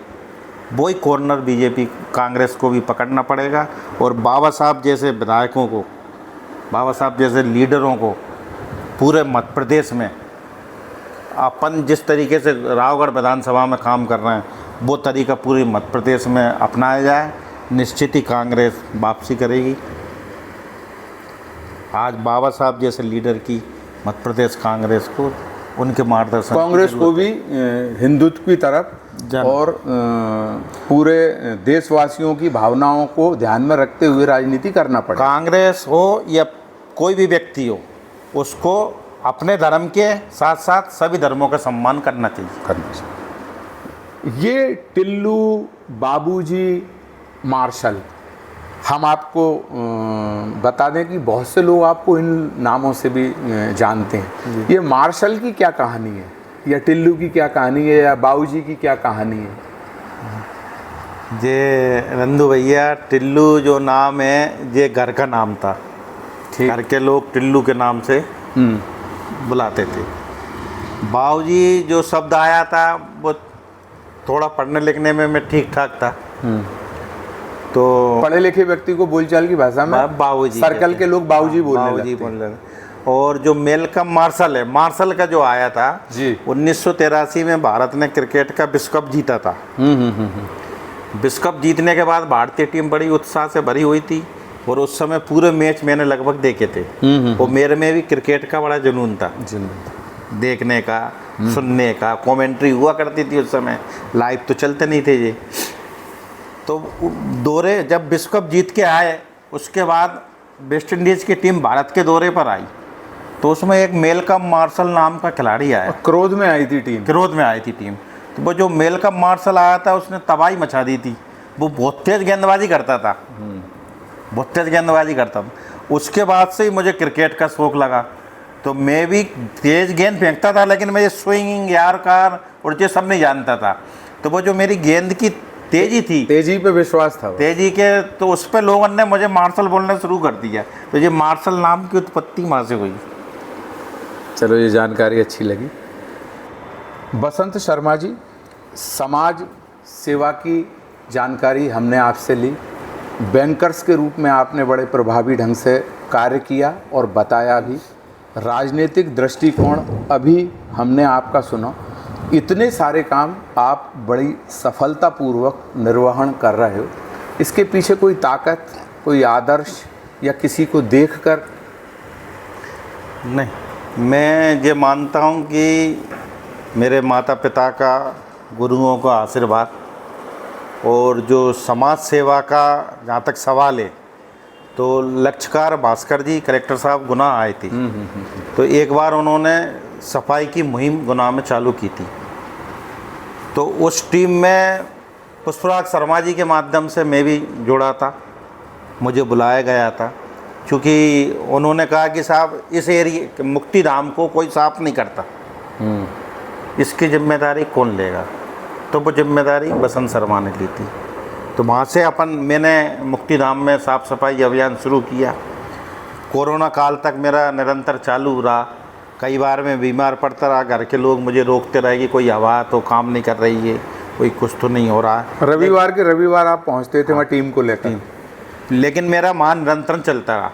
[SPEAKER 2] वही कॉर्नर बीजेपी कांग्रेस को भी पकड़ना पड़ेगा। और बाबा साहब जैसे विधायकों को, बाबा साहब जैसे लीडरों को पूरे मध्य प्रदेश में अपन जिस तरीके से रावगढ़ विधानसभा में काम कर रहे हैं वो तरीका पूरे मध्य प्रदेश में अपनाया जाए, निश्चित ही कांग्रेस वापसी करेगी। आज बाबा साहब जैसे लीडर की मध्य प्रदेश कांग्रेस को, उनके मार्गदर्शन,
[SPEAKER 1] कांग्रेस को भी हिंदुत्व की तरफ और पूरे देशवासियों की भावनाओं को ध्यान में रखते हुए राजनीति करना पड़ेगा।
[SPEAKER 2] कांग्रेस हो या कोई भी व्यक्ति हो, उसको अपने धर्म के साथ साथ सभी धर्मों का सम्मान करना चाहिए।
[SPEAKER 1] ये टिल्लू, बाबूजी, मार्शल, हम आपको बता दें कि बहुत से लोग आपको इन नामों से भी जानते हैं। ये मार्शल की क्या कहानी है, या टिल्लू की क्या कहानी है, या बाबूजी की क्या कहानी है?
[SPEAKER 2] ये नंदू भैया, टिल्लू जो नाम है ये घर का नाम था। घर के लोग टिल्लू के नाम से बुलाते थे। बाबूजी जो शब्द आया था वो थोड़ा पढ़ने लिखने में मैं ठीक ठाक था, तो
[SPEAKER 1] पढ़े लिखे व्यक्ति को बोलचाल की भाषा में
[SPEAKER 2] बाबूजी,
[SPEAKER 1] सर्कल के लोग बाबूजी बोलने लगते।
[SPEAKER 2] और जो मेलकम मार्शल है, मार्शल का जो आया था
[SPEAKER 1] जी,
[SPEAKER 2] 1983 में भारत ने क्रिकेट का विश्व कप जीता था। विश्व कप जीतने के बाद भारतीय टीम बड़ी उत्साह से भरी हुई थी और उस समय पूरे मैच मैंने लगभग देखे थे। और मेरे में भी क्रिकेट का बड़ा जुनून था, देखने का, सुनने का। कमेंट्री हुआ करती थी उस समय, लाइव तो चलते नहीं थे ये। तो दौरे जब विश्व कप जीत के आए, उसके बाद वेस्ट इंडीज़ की टीम भारत के दौरे पर आई, तो उसमें एक मेलकम मार्शल नाम का खिलाड़ी आया।
[SPEAKER 1] क्रोध में आई थी टीम,
[SPEAKER 2] क्रोध में आई थी टीम। तो वो जो मेलकम मार्शल आया था उसने तबाही मचा दी थी। वो बहुत तेज़ गेंदबाजी करता था, बहुत तेज़ गेंदबाजी करता था। उसके बाद से ही मुझे क्रिकेट का शौक़ लगा। तो मैं भी तेज़ गेंद फेंकता था, लेकिन मैं ये स्विंगिंग, यारकार और ये सब नहीं जानता था। तो वो जो मेरी गेंद की तेज़ी थी,
[SPEAKER 1] तेज़ी पे विश्वास था,
[SPEAKER 2] तेज़ी के, तो उस पर लोगों ने मुझे मार्शल बोलना शुरू कर दिया। तो ये मार्शल नाम की उत्पत्ति वहाँ से हुई।
[SPEAKER 1] चलो, ये जानकारी अच्छी लगी। बसंत शर्मा जी, समाज सेवा की जानकारी हमने आपसे ली। बैंकर्स के रूप में आपने बड़े प्रभावी ढंग से कार्य किया और बताया भी। राजनीतिक दृष्टिकोण अभी हमने आपका सुना। इतने सारे काम आप बड़ी सफलतापूर्वक निर्वहन कर रहे हो। इसके पीछे कोई ताकत, कोई आदर्श या किसी को देखकर?
[SPEAKER 2] नहीं, मैं ये मानता हूँ कि मेरे माता पिता का, गुरुओं का आशीर्वाद, और जो समाज सेवा का जहाँ तक सवाल है, तो लक्षकार भास्कर जी कलेक्टर साहब गुना आए थे। तो एक बार उन्होंने सफाई की मुहिम गुना में चालू की थी। तो उस टीम में पुष्पराज शर्मा जी के माध्यम से मैं भी जुड़ा था, मुझे बुलाया गया था। क्योंकि उन्होंने कहा कि साहब इस एरिया मुक्तिधाम को कोई साफ नहीं करता, इसकी जिम्मेदारी कौन लेगा? तो वो जिम्मेदारी बसंत शर्मा ने ली थी। तो वहाँ से मैंने मुक्तिधाम में साफ़ सफाई अभियान शुरू किया। कोरोना काल तक मेरा निरंतर चालू रहा। कई बार मैं बीमार पड़ता रहा, घर के लोग मुझे रोकते रहे कि कोई हवा तो काम नहीं कर रही है, कोई कुछ तो नहीं हो रहा है।
[SPEAKER 1] रविवार के रविवार आप पहुँचते थे वहाँ टीम को लेकर,
[SPEAKER 2] लेकिन मेरा वहाँ निरंतर चलता रहा।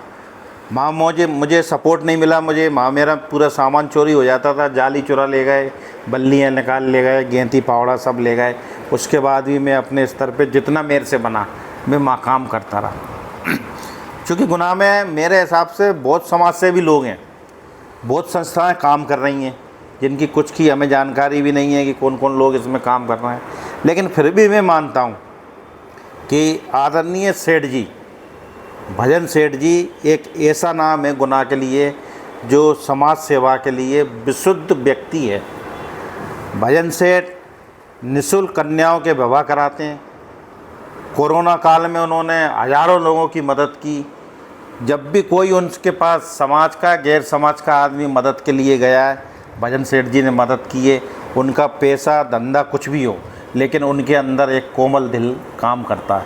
[SPEAKER 2] वहाँ मुझे सपोर्ट नहीं मिला। वहाँ मेरा पूरा सामान चोरी हो जाता था। जाली चुरा ले गए, बल्लियाँ निकाल ले गए, गेंती पावड़ा सब ले गए। उसके बाद भी मैं अपने स्तर पे जितना मेरे से बना, मैं वहाँ काम करता रहा। क्योंकि गुना में मेरे हिसाब से बहुत समाज सेवी लोग हैं, बहुत संस्थाएं काम कर रही हैं, जिनकी कुछ की हमें जानकारी भी नहीं है कि कौन कौन लोग इसमें काम कर रहे हैं। लेकिन फिर भी मैं मानता हूँ कि आदरणीय सेठ जी, भजन सेठ जी एक ऐसा नाम है गुना के लिए जो समाज सेवा के लिए विशुद्ध व्यक्ति है। भजन सेठ निःशुल्क कन्याओं के विवाह कराते हैं। कोरोना काल में उन्होंने हज़ारों लोगों की मदद की। जब भी कोई उनके पास समाज का, गैर समाज का आदमी मदद के लिए गया है, भजन सेठ जी ने मदद की है। उनका पैसा धंधा कुछ भी हो, लेकिन उनके अंदर एक कोमल दिल काम करता है।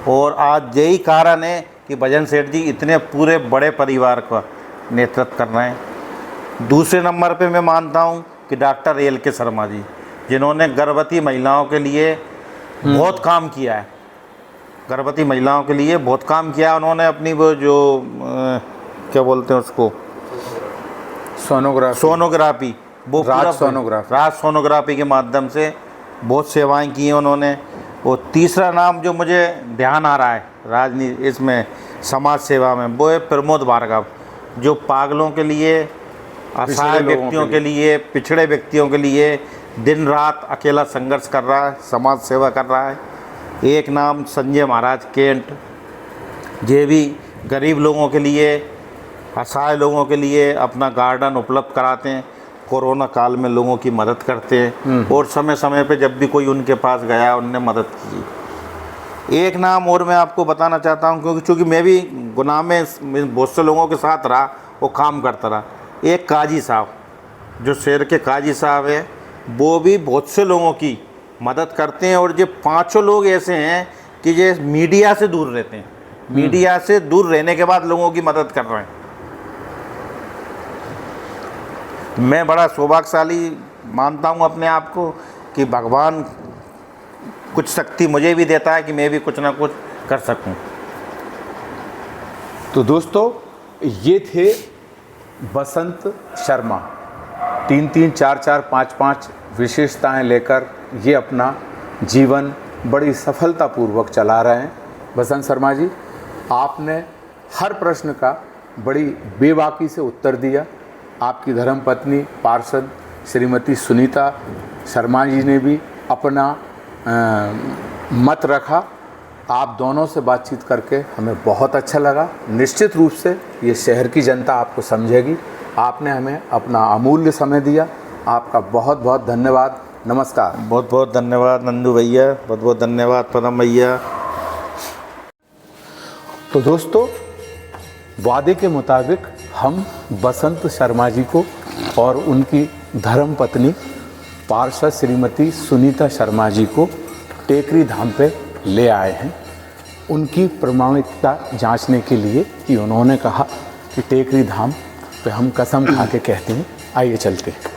[SPEAKER 2] और आज यही कारण है कि भजन सेठ जी इतने पूरे बड़े परिवार का नेतृत्व कर रहे हैं। दूसरे नंबर पे मैं मानता हूँ कि डॉक्टर एल.के. शर्मा जी, जिन्होंने गर्भवती महिलाओं के लिए बहुत काम किया है, गर्भवती महिलाओं के लिए बहुत काम किया। उन्होंने अपनी वो जो क्या बोलते हैं उसको, सोनोग्राफी, वो राज सोनोग्राफी के माध्यम से बहुत सेवाएं की हैं उन्होंने। और तीसरा नाम जो मुझे ध्यान आ रहा है राजनीति इसमें समाज सेवा में, वो है प्रमोद भार्गव, जो पागलों के लिए, असहाय व्यक्तियों के लिए, पिछड़े व्यक्तियों के लिए दिन रात अकेला संघर्ष कर रहा है, समाज सेवा कर रहा है। एक नाम संजय महाराज केंट, ये भी गरीब लोगों के लिए, असहाय लोगों के लिए अपना गार्डन उपलब्ध कराते हैं, कोरोना काल में लोगों की मदद करते हैं। और समय समय पे जब भी कोई उनके पास गया उनने मदद की। एक नाम और मैं आपको बताना चाहता हूँ, क्योंकि चूँकि मैं भी गुनाह में बहुत से लोगों के साथ रहा, वो काम करता रहा। एक काजी साहब, जो शहर के काजी साहब है, वो भी बहुत से लोगों की मदद करते हैं। और ये 5 लोग ऐसे हैं कि ये मीडिया से दूर रहते हैं, मीडिया से दूर रहने के बाद लोगों की मदद कर रहे हैं। मैं बड़ा सौभाग्यशाली मानता हूँ अपने आप को कि भगवान कुछ शक्ति मुझे भी देता है कि मैं भी कुछ ना कुछ कर सकूँ।
[SPEAKER 1] तो दोस्तों, ये थे बसंत शर्मा। 3-3, 4-4, 5-5 विशेषताएं लेकर ये अपना जीवन बड़ी सफलतापूर्वक चला रहे हैं। बसंत शर्मा जी, आपने हर प्रश्न का बड़ी बेबाकी से उत्तर दिया। आपकी धर्मपत्नी पार्षद श्रीमती सुनीता शर्मा जी ने भी अपना मत रखा। आप दोनों से बातचीत करके हमें बहुत अच्छा लगा। निश्चित रूप से ये शहर की जनता आपको समझेगी। आपने हमें अपना अमूल्य समय दिया, आपका बहुत बहुत धन्यवाद। नमस्कार।
[SPEAKER 2] बहुत बहुत धन्यवाद नंदू भैया, बहुत बहुत धन्यवाद पदम भैया।
[SPEAKER 1] तो दोस्तों, वादे के मुताबिक हम बसंत शर्मा जी को और उनकी धर्मपत्नी पार्षद श्रीमती सुनीता शर्मा जी को टेकरी धाम पे ले आए हैं, उनकी प्रामाणिकता जांचने के लिए कि उन्होंने कहा कि टेकरी धाम पे हम कसम खा के कहते हैं। आइए चलते हैं।